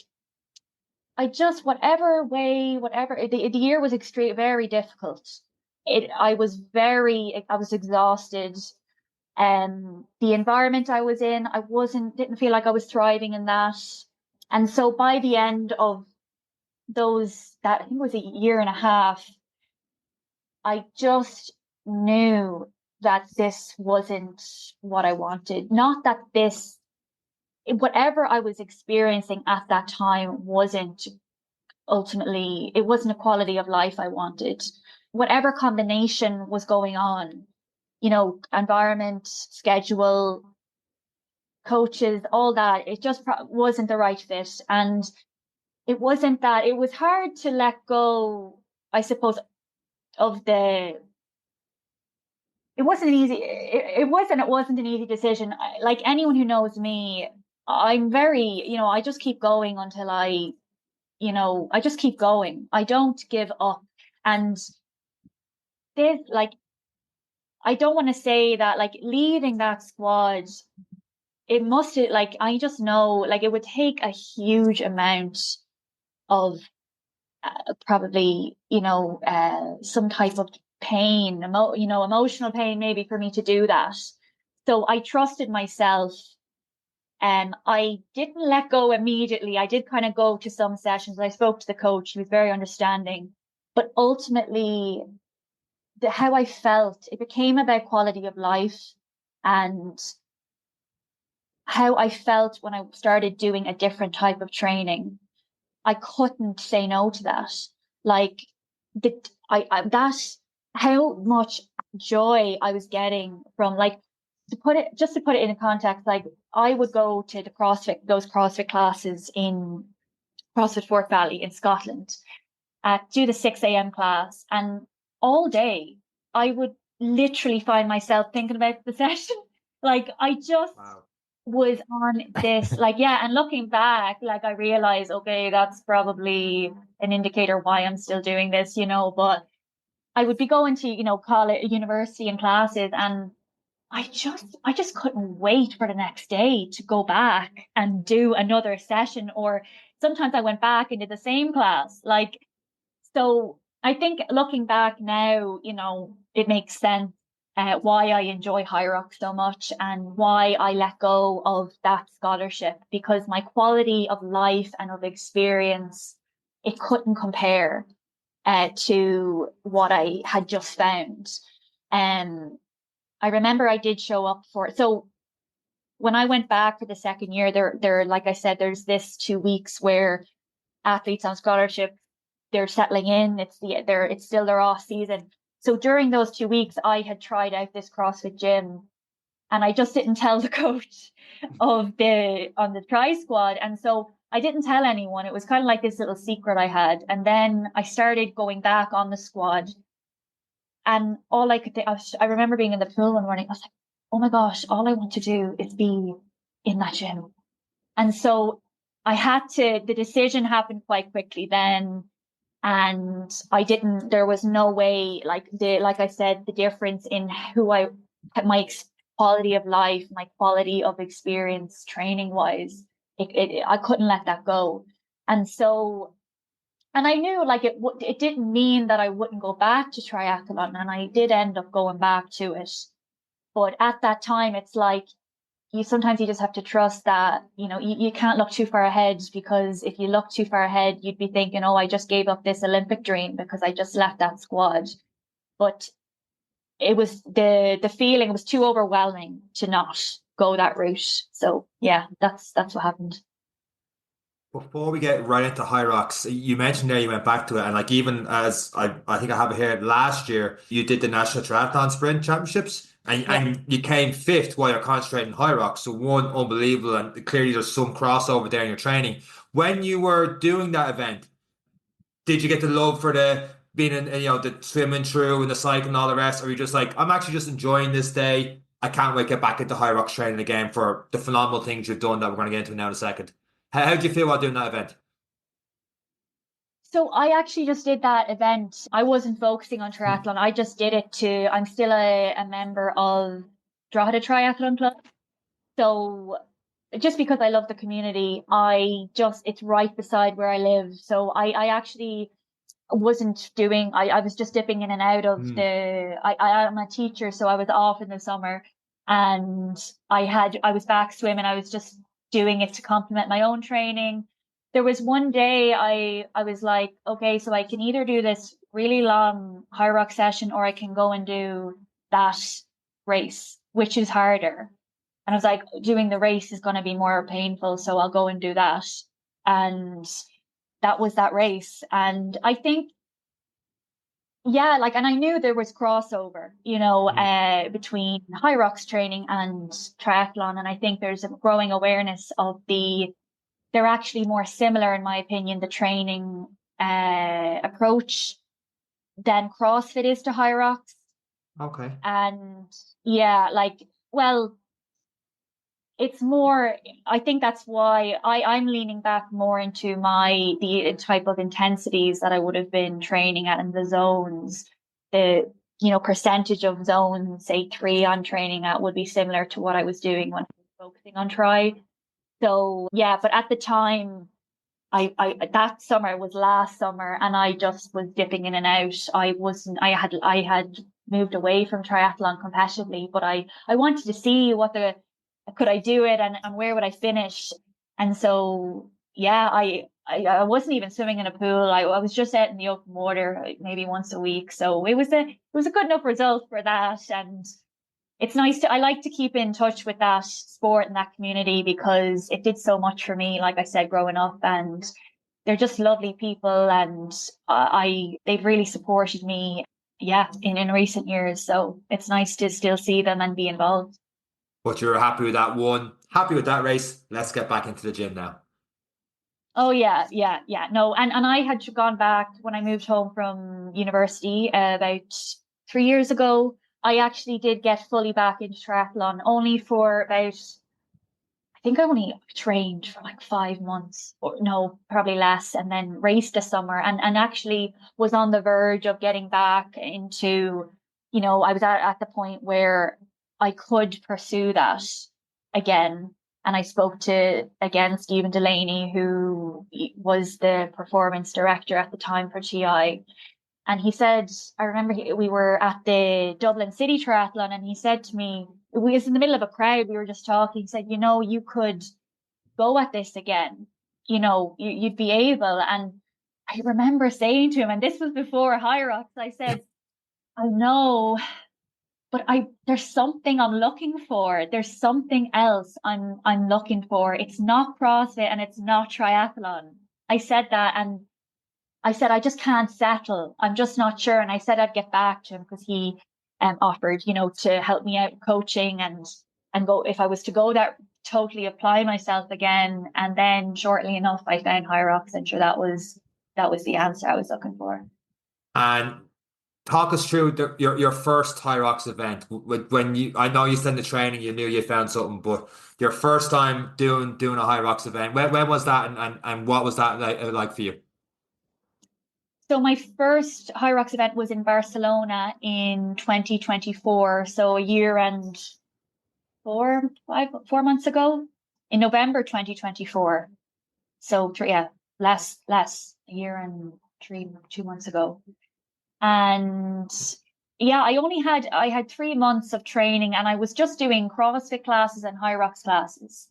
whatever the year was very difficult. I was exhausted. The environment I was in, didn't feel like I was thriving in that. And so by the end of I think it was a year and a half, I just knew that this wasn't what I wanted. Not that whatever I was experiencing at that time wasn't a quality of life I wanted. Whatever combination was going on, environment, schedule, coaches, all that, it just wasn't the right fit. And it was hard to let go, I suppose, of it wasn't an easy decision. Like anyone who knows me, I'm very, I just keep going until I just keep going. I don't give up. And this, I don't want to say that, leading that squad, I just know, it would take a huge amount of probably, some type of pain, emotional pain, maybe, for me to do that. So I trusted myself, and I didn't let go immediately. I did kind of go to some sessions. I spoke to the coach; he was very understanding. But ultimately, how I felt, it became about quality of life and how I felt when I started doing a different type of training. I couldn't say no to that. How much joy I was getting from, to put it in context, I would go to those CrossFit classes in CrossFit Forth Valley in Scotland, do the 6 a.m. class, and all day I would literally find myself thinking about the session. I just was on this, and looking back, I realized, okay, that's probably an indicator why I'm still doing this, but I would be going to, college, university and classes, and I just couldn't wait for the next day to go back and do another session. Or sometimes I went back and did the same class. So I think looking back now, it makes sense why I enjoy Hyrox so much and why I let go of that scholarship, because my quality of life and of experience, it couldn't compare to what I had just found. I remember I did show up for it. So when I went back for the second year, there, like I said, there's this 2 weeks where athletes on scholarship, they're settling in. It's still their off season. So during those 2 weeks, I had tried out this CrossFit gym, and I just didn't tell the coach on the tri squad. And so I didn't tell anyone. It was kind of like this little secret I had. And then I started going back on the squad. And all I could think, I remember being in the pool one morning. I was like, oh my gosh, all I want to do is be in that gym. And so the decision happened quite quickly then. And there was no way, like I said, the difference in my quality of life, my quality of experience training wise, I couldn't let that go. And so, and I knew like it didn't mean that I wouldn't go back to triathlon, and I did end up going back to it. But at that time, it's like, sometimes you just have to trust that, you can't look too far ahead, because if you look too far ahead, you'd be thinking, oh, I just gave up this Olympic dream because I just left that squad. But it was the feeling was too overwhelming to not go that route. So yeah, that's what happened. Before we get right into Hyrox, you mentioned there you went back to it, and like even as I think I have it here, last year you did the National Triathlon Sprint Championships, and you came fifth while you're concentrating Hyrox. So one, unbelievable, and clearly there's some crossover there in your training. When you were doing that event, did you get the love for the being in, the swimming through and the cycling and all the rest, or are you just like, I'm actually just enjoying this day. I can't wait to get back into Hyrox training again for the phenomenal things you've done that we're going to get into now in a second. How did you feel while doing that event? So I actually just did that event. I wasn't focusing on triathlon. I just did it I'm still a member of Drogheda Triathlon Club. So just because I love the community, it's right beside where I live. So I actually wasn't doing, I was just dipping in and out of I'm a teacher, so I was off in the summer, and I was back swimming. I was just doing it to complement my own training. There was one day I was like, okay, so I can either do this really long Hyrox session, or I can go and do that race, which is harder. And I was like, doing the race is going to be more painful, so I'll go and do that. And that was that race. And I think, yeah, like, and I knew there was crossover, between Hyrox training and triathlon. And I think there's a growing awareness of they're actually more similar, in my opinion, the training approach than CrossFit is to Hyrox. Okay. And yeah, it's more, I think that's why I'm leaning back more into the type of intensities that I would have been training at, in the zones. The, percentage of zones, say 3 I'm training at, would be similar to what I was doing when I was focusing on tri. So yeah, but at the time, that summer was last summer, and I just was dipping in and out. I had moved away from triathlon competitively, but I wanted to see could I do it, and where would I finish? And so, yeah, I wasn't even swimming in a pool. I was just out in the open water maybe once a week. So it was a good enough result for that. And it's nice I like to keep in touch with that sport and that community, because it did so much for me, like I said, growing up, and they're just lovely people, and they've really supported me, in recent years. So it's nice to still see them and be involved. But you're happy with that one, happy with that race. Let's get back into the gym now. Oh yeah. No, and I had gone back when I moved home from university about 3 years ago. I actually did get fully back into triathlon, only for about, I think I only trained for like 5 months, or no, probably less, and then raced a summer, and actually was on the verge of getting back into, I was at the point where I could pursue that again. And I spoke to, again, Stephen Delaney, who was the performance director at the time for TI. And he said, I remember we were at the Dublin City Triathlon, and he said to me, we was in the middle of a crowd, we were just talking, he said, you could go at this again, you'd be able. And I remember saying to him, and this was before Hyrox, I said, I know, but there's something I'm looking for. There's something else I'm looking for. It's not CrossFit and it's not triathlon. I said that, and I said, I just can't settle. I'm just not sure. And I said I'd get back to him because he offered, to help me out with coaching and go, if I was to go that, totally apply myself again. And then shortly enough, I found Hyrox, and sure, that was the answer I was looking for. And talk us through your first Hyrox event. I know you said in the training you knew you found something, but your first time doing a Hyrox event, when was that, and what was that like for you? So my first Hyrox event was in Barcelona in 2024. So a year and 4 months ago, in November 2024. So less a year and 2 months ago. And yeah, I had 3 months of training, and I was just doing CrossFit classes and Hyrox classes.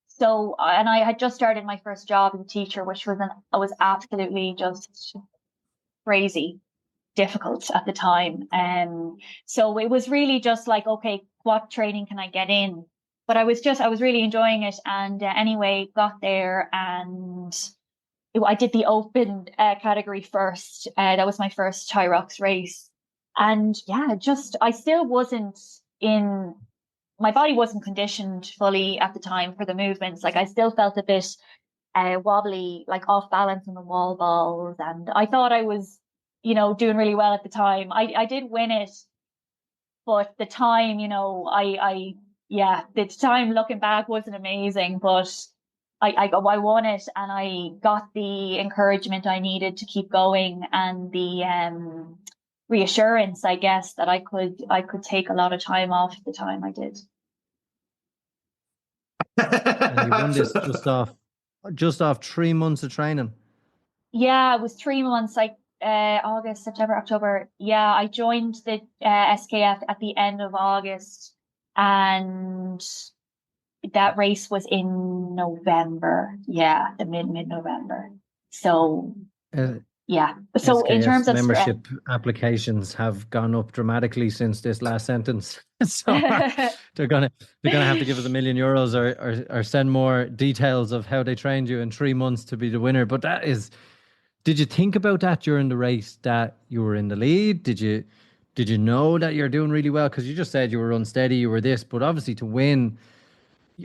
So, and I had just started my first job as a teacher, which was absolutely just crazy difficult at the time. So it was really just like, okay, what training can I get in? But I was really enjoying it. And anyway, got there, and I did the open category first. That was my first Hyrox race. And yeah, I still wasn't my body wasn't conditioned fully at the time for the movements. Like, I still felt a bit wobbly, like off balance on the wall balls. And I thought I was, doing really well at the time. I did win it, but the time, the time looking back wasn't amazing, but I won it, and I got the encouragement I needed to keep going, and the reassurance, I guess, that I could take a lot of time off the time I did. And you won this just off 3 months of training. Yeah, it was 3 months, like August, September, October. Yeah, I joined the SKF at the end of August, and that race was in November. Yeah, the mid-November. So yeah. So SKF's in terms of membership applications have gone up dramatically since this last sentence. So they're gonna have to give us €1 million or send more details of how they trained you in 3 months to be the winner. But did you think about that during the race, that you were in the lead? Did you know that you're doing really well? Because you just said you were unsteady, you were this, but obviously to win,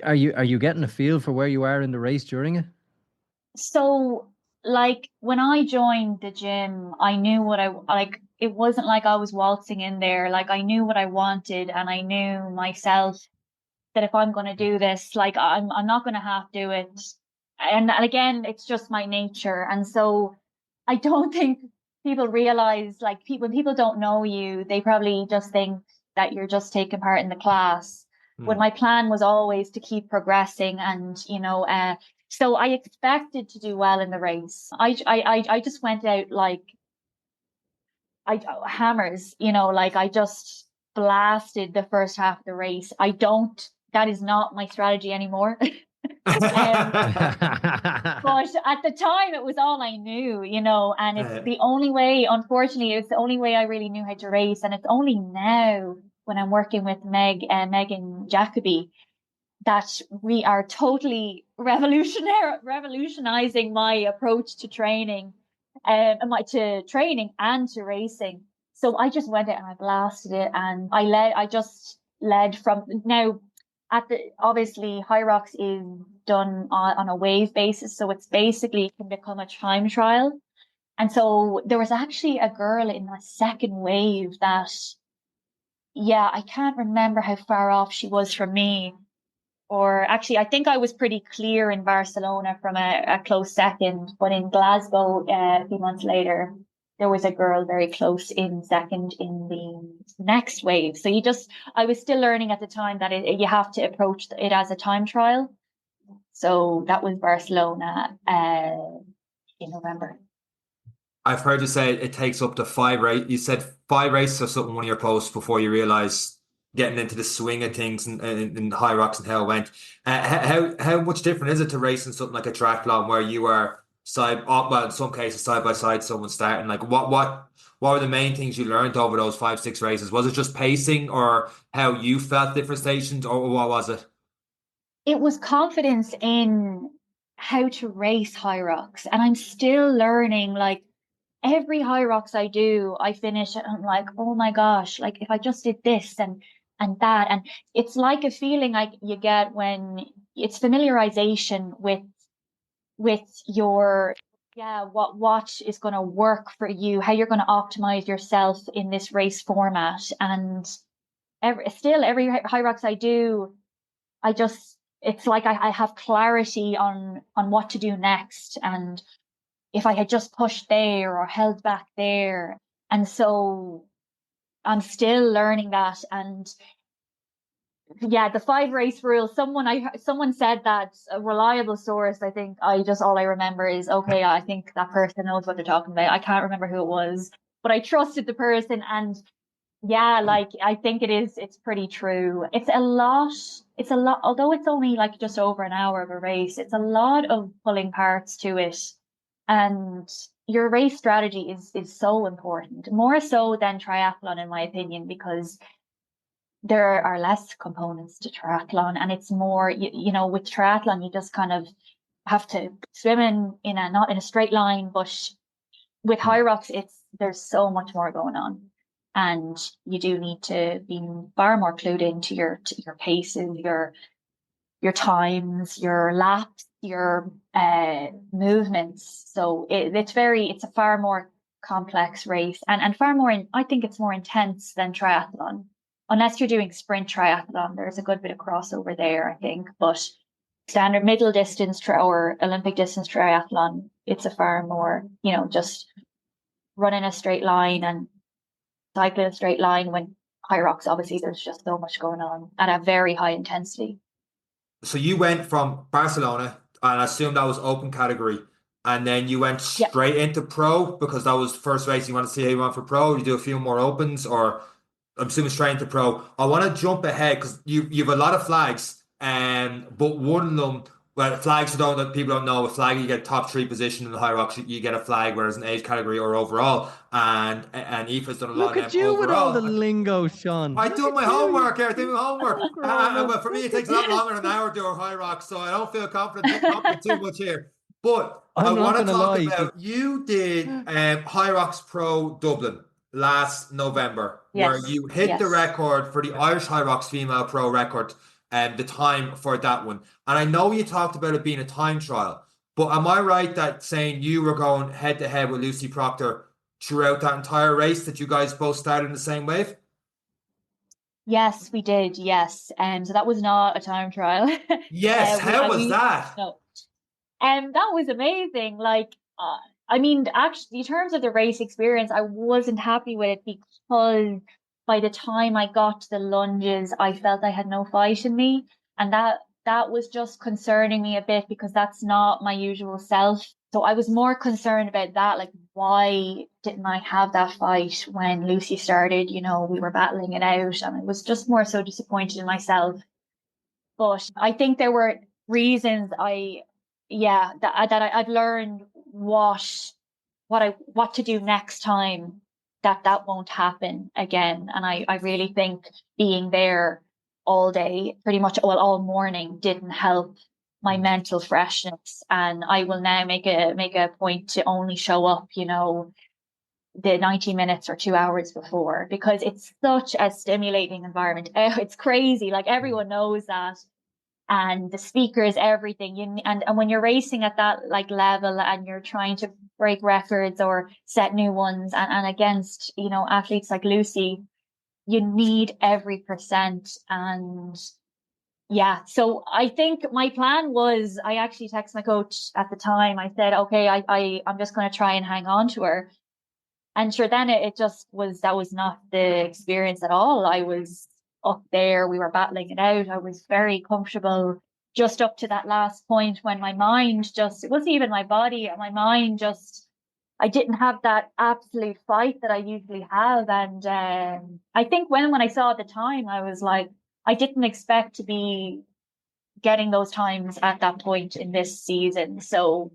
are you getting a feel for where you are in the race during it? So, like, when I joined the gym, I knew what I like. It wasn't like I was waltzing in there. Like, I knew what I wanted, and I knew myself that if I'm going to do this, like, I'm not going to half do it. And again, it's just my nature. And so I don't think people realize, like, when people don't know you, they probably just think that you're just taking part in the class. When my plan was always to keep progressing, and so I expected to do well in the race. I just went out like hammers, like I just blasted the first half of the race. That is not my strategy anymore. But at the time it was all I knew, and it's the only way, unfortunately, it's the only way I really knew how to race. And it's only now, when I'm working with Megan Jacoby, that we are totally revolutionizing my approach to training, and to training and to racing. So I just went out and I blasted it, and I just led from now. Obviously Hyrox is done on a wave basis, so it's basically can become a time trial. And so there was actually a girl in the second wave that, I can't remember how far off she was from me. Or actually, I think I was pretty clear in Barcelona from a close second, but in Glasgow a few months later, there was a girl very close in second in the next wave. So I was still learning at the time that you have to approach it as a time trial. So that was Barcelona in November. I've heard you say it takes up to 5 races. You said 5 races or something in one of your posts before you realize getting into the swing of things in Hyrox and how it went. How much different is it to racing something like a triathlon where you are well, in some cases side by side, someone starting? Like what were the main things you learned over those 5, 6 races? Was it just pacing or how you felt different stations, or what was it? It was confidence in how to race Hyrox. And I'm still learning, like every Hyrox I do, I finish and I'm like, oh my gosh, like if I just did this and that. And it's like a feeling like you get when it's familiarization with your what is going to work for you, how you're going to optimize yourself in this race format. And every Hyrox I do, it's like I have clarity on what to do next, and if I had just pushed there or held back there. And so I'm still learning that. And yeah, the 5 race rule, someone said that, a reliable source. I think all I remember is, okay, I think that person knows what they're talking about. I can't remember who it was, but I trusted the person. And yeah, like I think it's pretty true. It's a lot, although it's only like just over an hour of a race, it's a lot of pulling parts to it. And your race strategy is so important, more so than triathlon, in my opinion, because there are less components to triathlon, and it's more, with triathlon, you just kind of have to swim not in a straight line, but with Hyrox, there's so much more going on, and you do need to be far more clued into your paces, your times, your laps, your movements. So it's a far more complex race, and far more. I think it's more intense than triathlon, unless you're doing sprint triathlon. There's a good bit of crossover there, I think, but standard middle distance or Olympic distance triathlon, it's a far more, just running a straight line and cycling a straight line. When Hyrox, obviously, there's just so much going on at a very high intensity. So you went from Barcelona, and I assume that was open category, and then you went Yeah. straight into pro because that was the first race. You want to see how you went for pro? You do a few more opens, or I'm assuming straight into pro. I want to jump ahead because you've a lot of flags, but one of them, well, flags that people don't know. A flag, you get top 3 position in the Hyrox, you get a flag, whereas in age category or overall. And Aoife's done a lot Look of at them you with all the overall. lingo, Sean. I Look do at my you. homework here. I do my homework. Grown up. Well, for me, it takes a lot longer than an hour to do a high rock, so I don't feel confident too much here. But I I'm not want to gonna talk lie. about, you did High Rocks Pro Dublin last November, where Yes. you hit the Yes. record for the Irish High Rocks female pro record, and the time for that one. And I know you talked about it being a time trial, but am I right that saying you were going head to head with Lucy Proctor throughout that entire race, that you guys both started in the same wave? Yes, we did. Yes. So that was not a time trial. Yes, how was that? No. That was amazing. Like, I mean, actually, in terms of the race experience, I wasn't happy with it because by the time I got to the lunges, I felt I had no fight in me, and that was just concerning me a bit because that's not my usual self. So I was more concerned about that. Like, why didn't I have that fight when Lucy started? We were battling it out, and I was just more so disappointed in myself. But I think there were reasons I've learned what to do next time, that won't happen again. And I really think being there all day, pretty much all morning, didn't help my mental freshness. And I will now make a point to only show up, the 90 minutes or 2 hours before, because it's such a stimulating environment. It's crazy. Like, everyone knows that. And the speakers, everything. And when you're racing at that like level and you're trying to break records or set new ones, and against, athletes like Lucy, you need every percent. And yeah, so I think my plan was, I actually texted my coach at the time. I said, okay, I'm just going to try and hang on to her. And sure, then that was not the experience at all. I was up there, we were battling it out. I was very comfortable just up to that last point when my mind it wasn't even my body, my mind I didn't have that absolute fight that I usually have. And I think when I saw the time, I was like, I didn't expect to be getting those times at that point in this season. So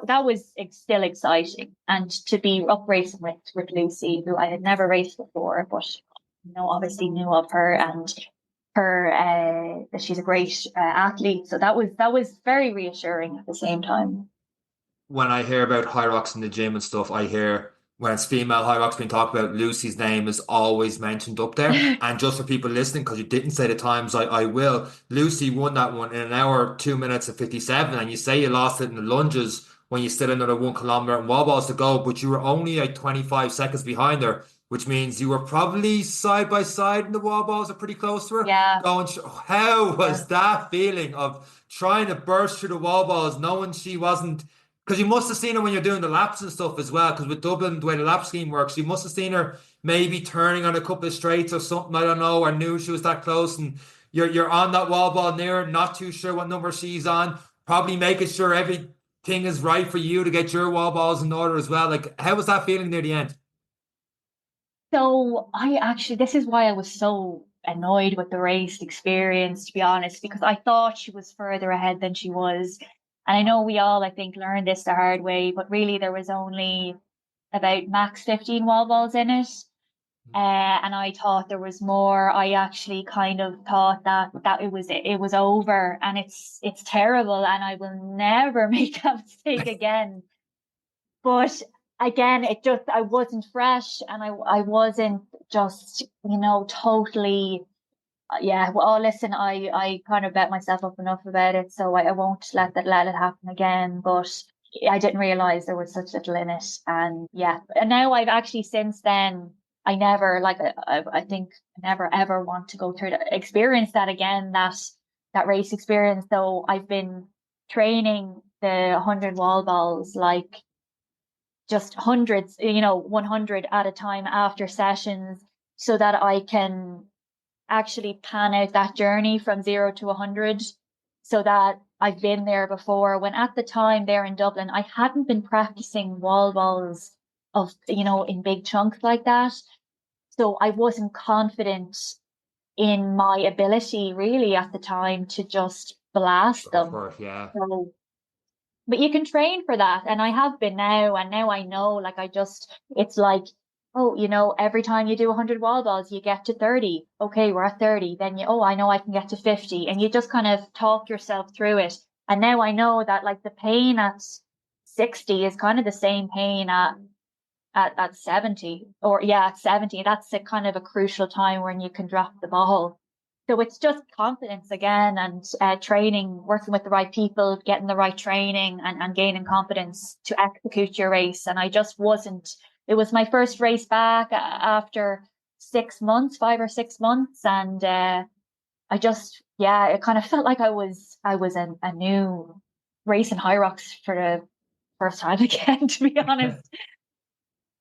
that was still exciting. And to be up racing with Lucy, who I had never raced before, but obviously knew of her and her that she's a great athlete. So that was very reassuring at the same time. When I hear about Hyrox in the gym and stuff, I hear when it's female Hyrox being talked about, Lucy's name is always mentioned up there. And just for people listening, because you didn't say the times, I will. Lucy won that one in an hour, 2 minutes and 57. And you say you lost it in the lunges when you still had another 1 kilometer and wall balls to go, but you were only like 25 seconds behind her, which means you were probably side by side and the wall balls are pretty close to her. Yeah. How was that feeling of trying to burst through the wall balls, knowing she wasn't, because you must have seen her when you're doing the laps and stuff as well, because with Dublin, the way the lap scheme works, you must have seen her maybe turning on a couple of straights or something, I don't know, or knew she was that close, and you're on that wall ball near her, not too sure what number she's on, probably making sure everything is right for you to get your wall balls in order as well. Like, how was that feeling near the end? So this is why I was so annoyed with the race experience, to be honest, because I thought she was further ahead than she was. And I know we all, I think, learned this the hard way, but really there was only about max 15 wall balls in it. And I thought there was more. I actually kind of thought that it was over, and it's terrible, and I will never make that mistake again. But again, I wasn't fresh, and I wasn't just, totally, yeah. Well, listen, I kind of bet myself up enough about it, so I won't let it happen again. But I didn't realize there was such little in it, and yeah. And now I've actually since then, I never, like, I think I never ever want to go through experience that again, that race experience. So I've been training the 100 wall balls, like just hundreds, 100 at a time after sessions, so that I can actually plan out that journey from 0 to 100, so that I've been there before. When at the time there in Dublin, I hadn't been practicing wall balls of, in big chunks like that. So I wasn't confident in my ability really at the time to just blast them. Yeah. So, but you can train for that. And I have been now, and now I know, like, it's like, oh, every time you do 100 wall balls, you get to 30. Okay, we're at 30. Then I know I can get to 50. And you just kind of talk yourself through it. And now I know that, like, the pain at 60 is kind of the same pain at 70, or at 70. That's a kind of a crucial time when you can drop the ball. So it's just confidence again, and training, working with the right people, getting the right training, and gaining confidence to execute your race. And I just wasn't. It was my first race back after 6 months, 5 or 6 months, and I just, it kind of felt like I was a new racing Hyrox for the first time again, to be honest.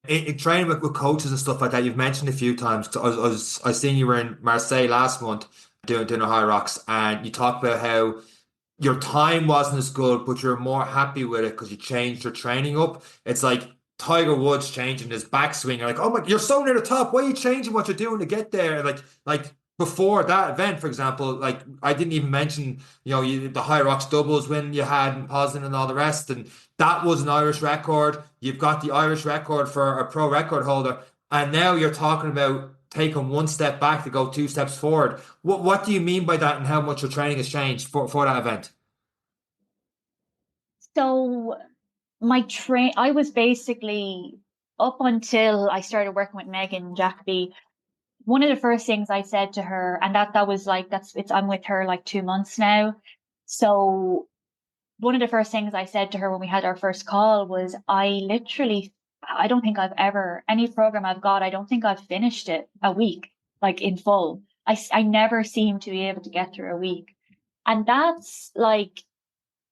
In training with coaches and stuff like that, you've mentioned a few times. I seen you were in Marseille last month doing a Hyrox, and you talked about how your time wasn't as good, but you're more happy with it because you changed your training up. It's like Tiger Woods changing his backswing. You're like, oh my, you're so near the top. Why are you changing what you're doing to get there? Like before that event, for example, like I didn't even mention, the Hyrox doubles win you had in Poznan and all the rest, and that was an Irish record. You've got the Irish record for a pro record holder, and now you're talking about taking one step back to go 2 steps forward. What do you mean by that, and how much your training has changed for that event? So I was basically, up until I started working with Megan Jacoby, one of the first things I said to her, and that was like, I'm with her like 2 months now. So one of the first things I said to her when we had our first call was, I don't think I've ever, any program I've got, I don't think I've finished it a week, like in full. I never seem to be able to get through a week. And that's like,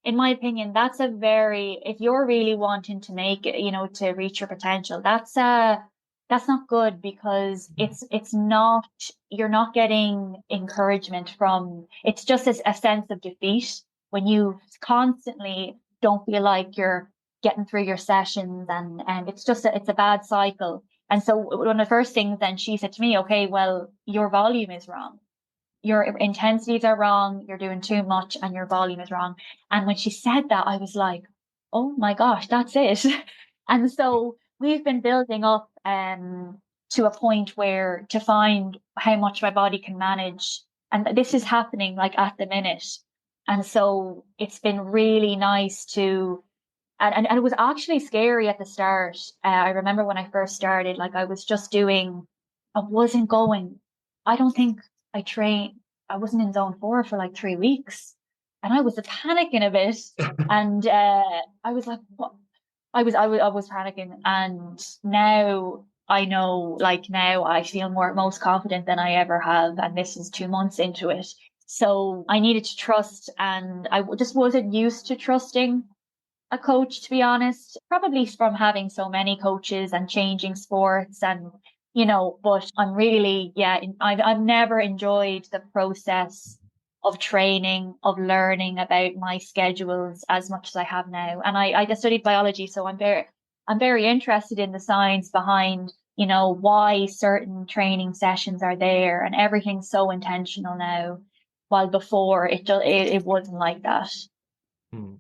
in my opinion, if you're really wanting to make it, to reach your potential, that's not good, because it's not, you're not getting encouragement from, it's just a sense of defeat when you constantly don't feel like you're getting through your sessions, and it's a bad cycle. And so one of the first things then she said to me, okay, well, your volume is wrong. Your intensities are wrong, you're doing too much, and your volume is wrong. And when she said that, I was like, oh my gosh, that's it. And so we've been building up to a point where to find how much my body can manage. And this is happening like at the minute. And so it's been really nice to, and it was actually scary at the start. I remember when I first started, like I was just doing, I wasn't going, I don't think I wasn't in zone 4 for like 3 weeks. And I was panicking a bit. And I was like, what? I was panicking. And now I know, like now I feel most confident than I ever have. And this is 2 months into it. So I needed to trust, and I just wasn't used to trusting a coach, to be honest, probably from having so many coaches and changing sports and, but I'm really, yeah, I've never enjoyed the process of training, of learning about my schedules as much as I have now. And I just studied biology, so I'm very interested in the science behind, why certain training sessions are there, and everything's so intentional now, while before it wasn't like that. Hmm.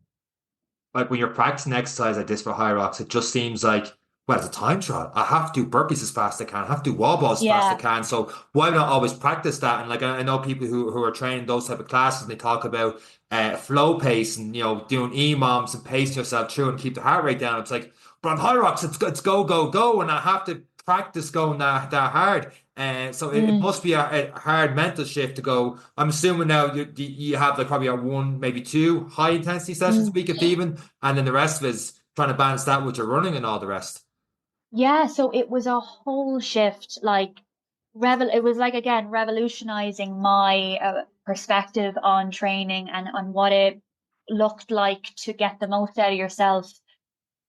Like when you're practicing exercise like this for Hyrox, it just seems like, well, it's a time trial. I have to do burpees as fast as I can. I have to do wall balls as fast as I Yeah. can. So why not always practice that? And like I know people who are training those type of classes, and they talk about flow pace and doing EMOMs and pacing yourself through and keep the heart rate down. It's like, but on Hyrox, it's go go go, and I have to practice going that hard. So it Mm. must be a hard mental shift to go. I'm assuming now you have like probably a one, maybe two high intensity sessions a Mm. week if even, and then the rest of it is trying to balance that with your running and all the rest. Yeah, so it was a whole shift, like it was like again revolutionizing my perspective on training and on what it looked like to get the most out of yourself.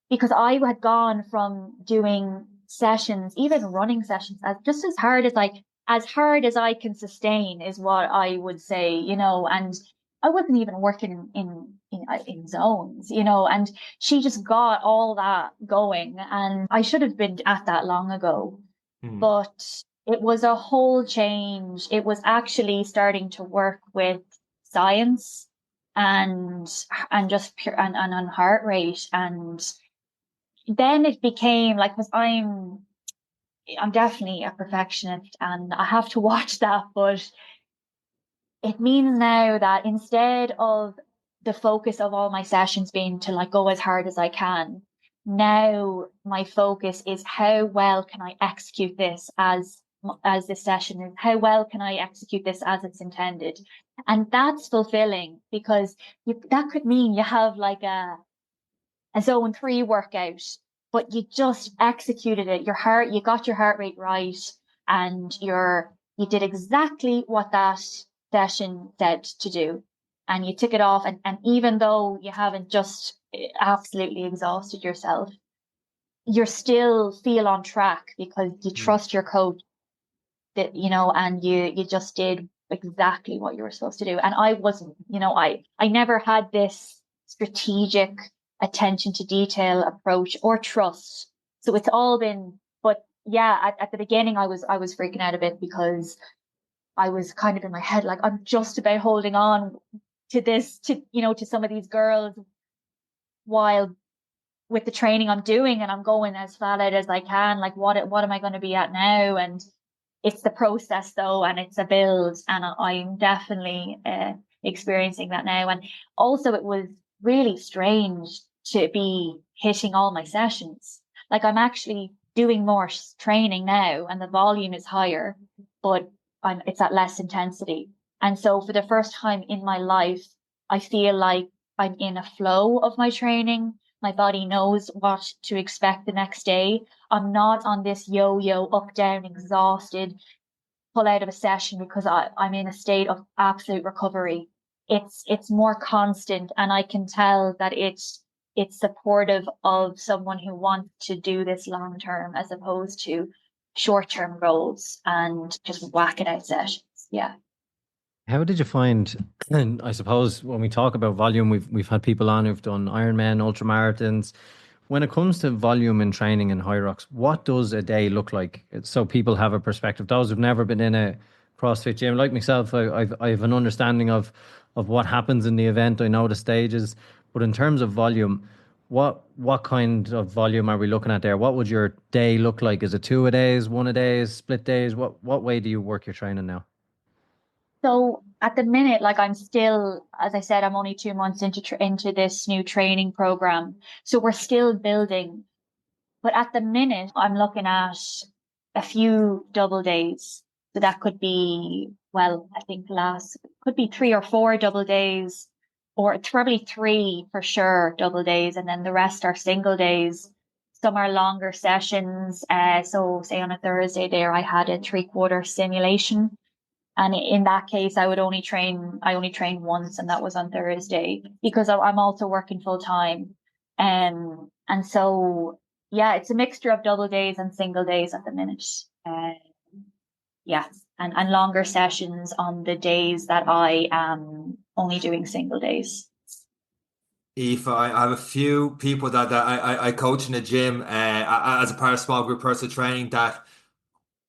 Because I had gone from doing sessions, even running sessions, as just as hard as I can sustain is what I would say, and I wasn't even working in zones, and she just got all that going, and I should have been at that long ago. Hmm. But it was a whole change. It was actually starting to work with science and just pure and on heart rate, and then it became like, because I'm definitely a perfectionist and I have to watch that, but it means now that instead of the focus of all my sessions being to like go as hard as I can, now my focus is how well can I execute this as this session is, how well can I execute this as it's intended. And that's fulfilling, because that could mean you have like a zone 3 workout, but you just executed it. You got your heart rate right, and you did exactly what that session said to do, and you tick it off. And even though you haven't just absolutely exhausted yourself, you still feel on track because you Hmm. trust your coach that, and you just did exactly what you were supposed to do. And I wasn't, I never had this strategic attention to detail approach or trust. So it's all been, but yeah, at the beginning I was freaking out a bit, because I was kind of in my head, like, I'm just about holding on to this, to some of these girls, while with the training I'm doing, and I'm going as flat out as I can. Like, what am I going to be at now? And it's the process though, and it's a build, and I'm definitely experiencing that now. And also, it was really strange to be hitting all my sessions. Like, I'm actually doing more training now, and the volume is higher, but it's at less intensity. And so, for the first time in my life, I feel like I'm in a flow of my training. My body knows what to expect the next day. I'm not on this yo-yo, up, down, exhausted, pull out of a session because I'm in a state of absolute recovery. It's more constant, and I can tell that it's supportive of someone who wants to do this long term, as opposed to short term goals and just whacking out sessions. Yeah. How did you find, and I suppose when we talk about volume, we've had people on who've done Ironman, ultramarathons. When it comes to volume and training in Hyrox, what does a day look like? So people have a perspective. Those who've never been in a CrossFit gym, like myself, I have an understanding of what happens in the event. I know the stages, but in terms of volume, what kind of volume are we looking at there? What would your day look like? Is it 2 a days, 1 a days, split days? What way do you work your training now? So at the minute, like I'm still, as I said, I'm only 2 months into this new training program. So we're still building. But at the minute, I'm looking at a few double days. So that could be, well, I think could be 3 or 4 double days, or probably 3 for sure double days. And then the rest are single days. Some are longer sessions. So say on a Thursday there, I had a 3/4 simulation. And in that case, I only train once, and that was on Thursday because I'm also working full time. And so, yeah, it's a mixture of double days and single days at the minute. Yeah, and longer sessions on the days that I am only doing single days. Aoife, I have a few people that I coach in the gym as a part of small group personal training that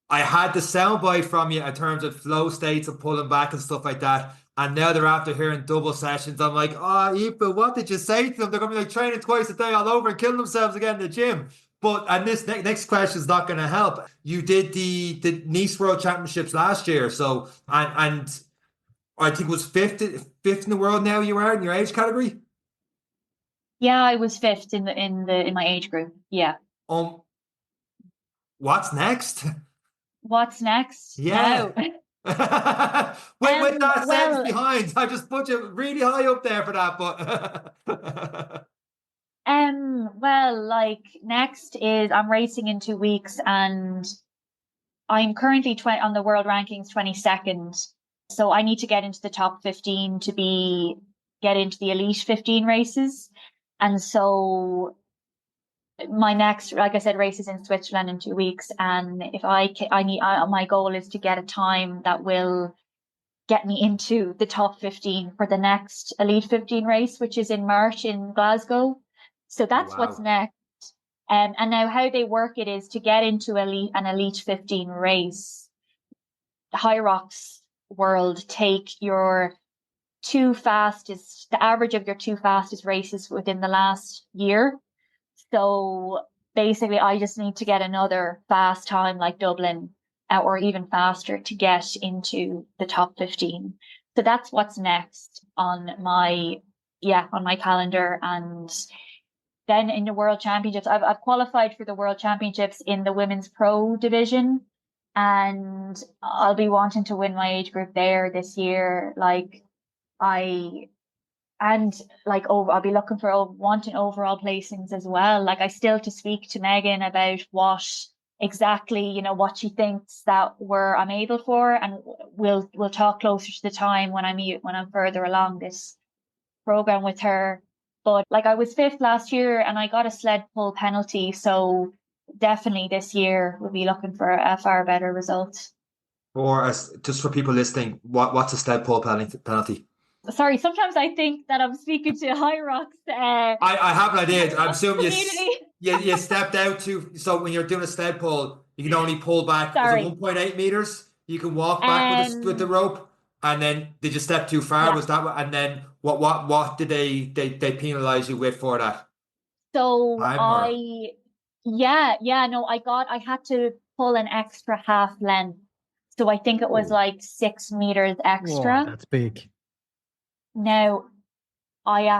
I had the soundbite from you in terms of flow states and pulling back and stuff like that. And now they're after hearing double sessions. I'm like, oh, Aoife, what did you say to them? They're going to be like training twice a day all over and killing themselves again in the gym. And this next question is not going to help. You did the Nice World Championships last year. So, and I think it was fifth in the world now you are in your age category. Yeah, I was fifth in my age group. Yeah. What's next? What's next? Yeah. Now. With that sentence behind, I just put you really high up there for that, but well, like next is I'm racing in 2 weeks and I'm currently on the world rankings 22nd. So I need to get into the top 15 to get into the elite 15 races. And so my next, like I said, race is in Switzerland in 2 weeks. And if my goal is to get a time that will get me into the top 15 for the next elite 15 race, which is in March in Glasgow. So that's what's next. And now how they work it is to get into an elite 15 race. Hyrox World take the average of your 2 fastest races within the last year. So basically, I just need to get another fast time like Dublin or even faster to get into the top 15. So that's what's next on my calendar. And then in the World Championships, I've qualified for the World Championships in the women's pro division, and I'll be wanting to win my age group there this year. I'll be looking for wanting overall placings as well. Like I still to speak to Megan about what exactly, what she thinks that I'm able for, and we'll talk closer to the time when I'm further along this program with her. But like I was fifth last year and I got a sled pull penalty, so definitely this year we'll be looking for a far better result. Just for people listening, what's a sled pull penalty? Sorry, sometimes I think that I'm speaking to Hyrox. I have an idea. I'm assuming you stepped out so when you're doing a sled pull, you can only pull back. Sorry. Was it 1.8 meters? You can walk back with the rope. And then did you step too far? Yeah. Was that? And then what did they penalize you with for that? So I had to pull an extra half length. So I think it was like 6 meters extra. Whoa, that's big. Now, I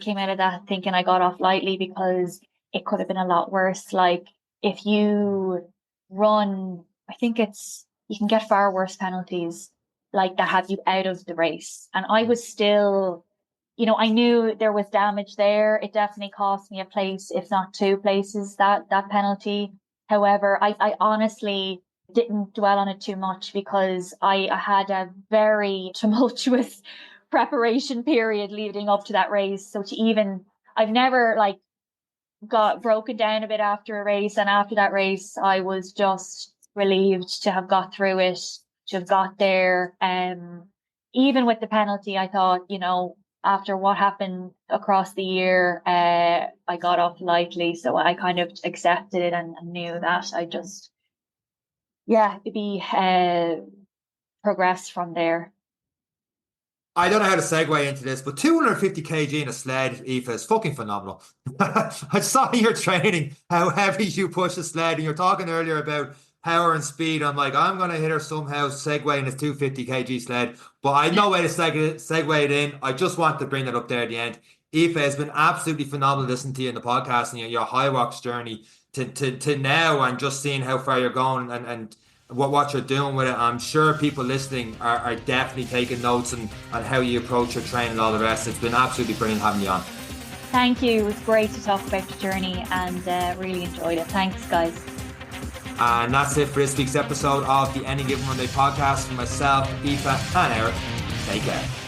came out of that thinking I got off lightly because it could have been a lot worse. Like if you run, I think you can get far worse penalties like that have you out of the race. And I was still, I knew there was damage there. It definitely cost me a place, if not 2 places, that penalty. However, I honestly didn't dwell on it too much because I had a very tumultuous preparation period leading up to that race. So I've never got broken down a bit after a race. And after that race, I was just relieved to have got through it, to have got there. Even with the penalty, I thought, after what happened across the year, I got off lightly. So I kind of accepted it and knew that I just, progress from there. I don't know how to segue into this, but 250 kg in a sled, Aoife, is fucking phenomenal. I saw your training, how heavy you push a sled, and you're talking earlier about power and speed. I'm like, I'm going to hit her somehow segueing this 250 kg sled, but I know where to segue it in. I just want to bring that up there at the end. Aoife, has been absolutely phenomenal listening to you in the podcast and your Hyrox journey to now, and just seeing how far you're going and what you're doing with it. I'm sure people listening are definitely taking notes on how you approach your training and all the rest. It's been absolutely brilliant having you on. Thank you. It was great to talk about your journey and really enjoyed it. Thanks, guys. And that's it for this week's episode of the Any Given Monday podcast. From myself, Aoife, and Eric. Take care.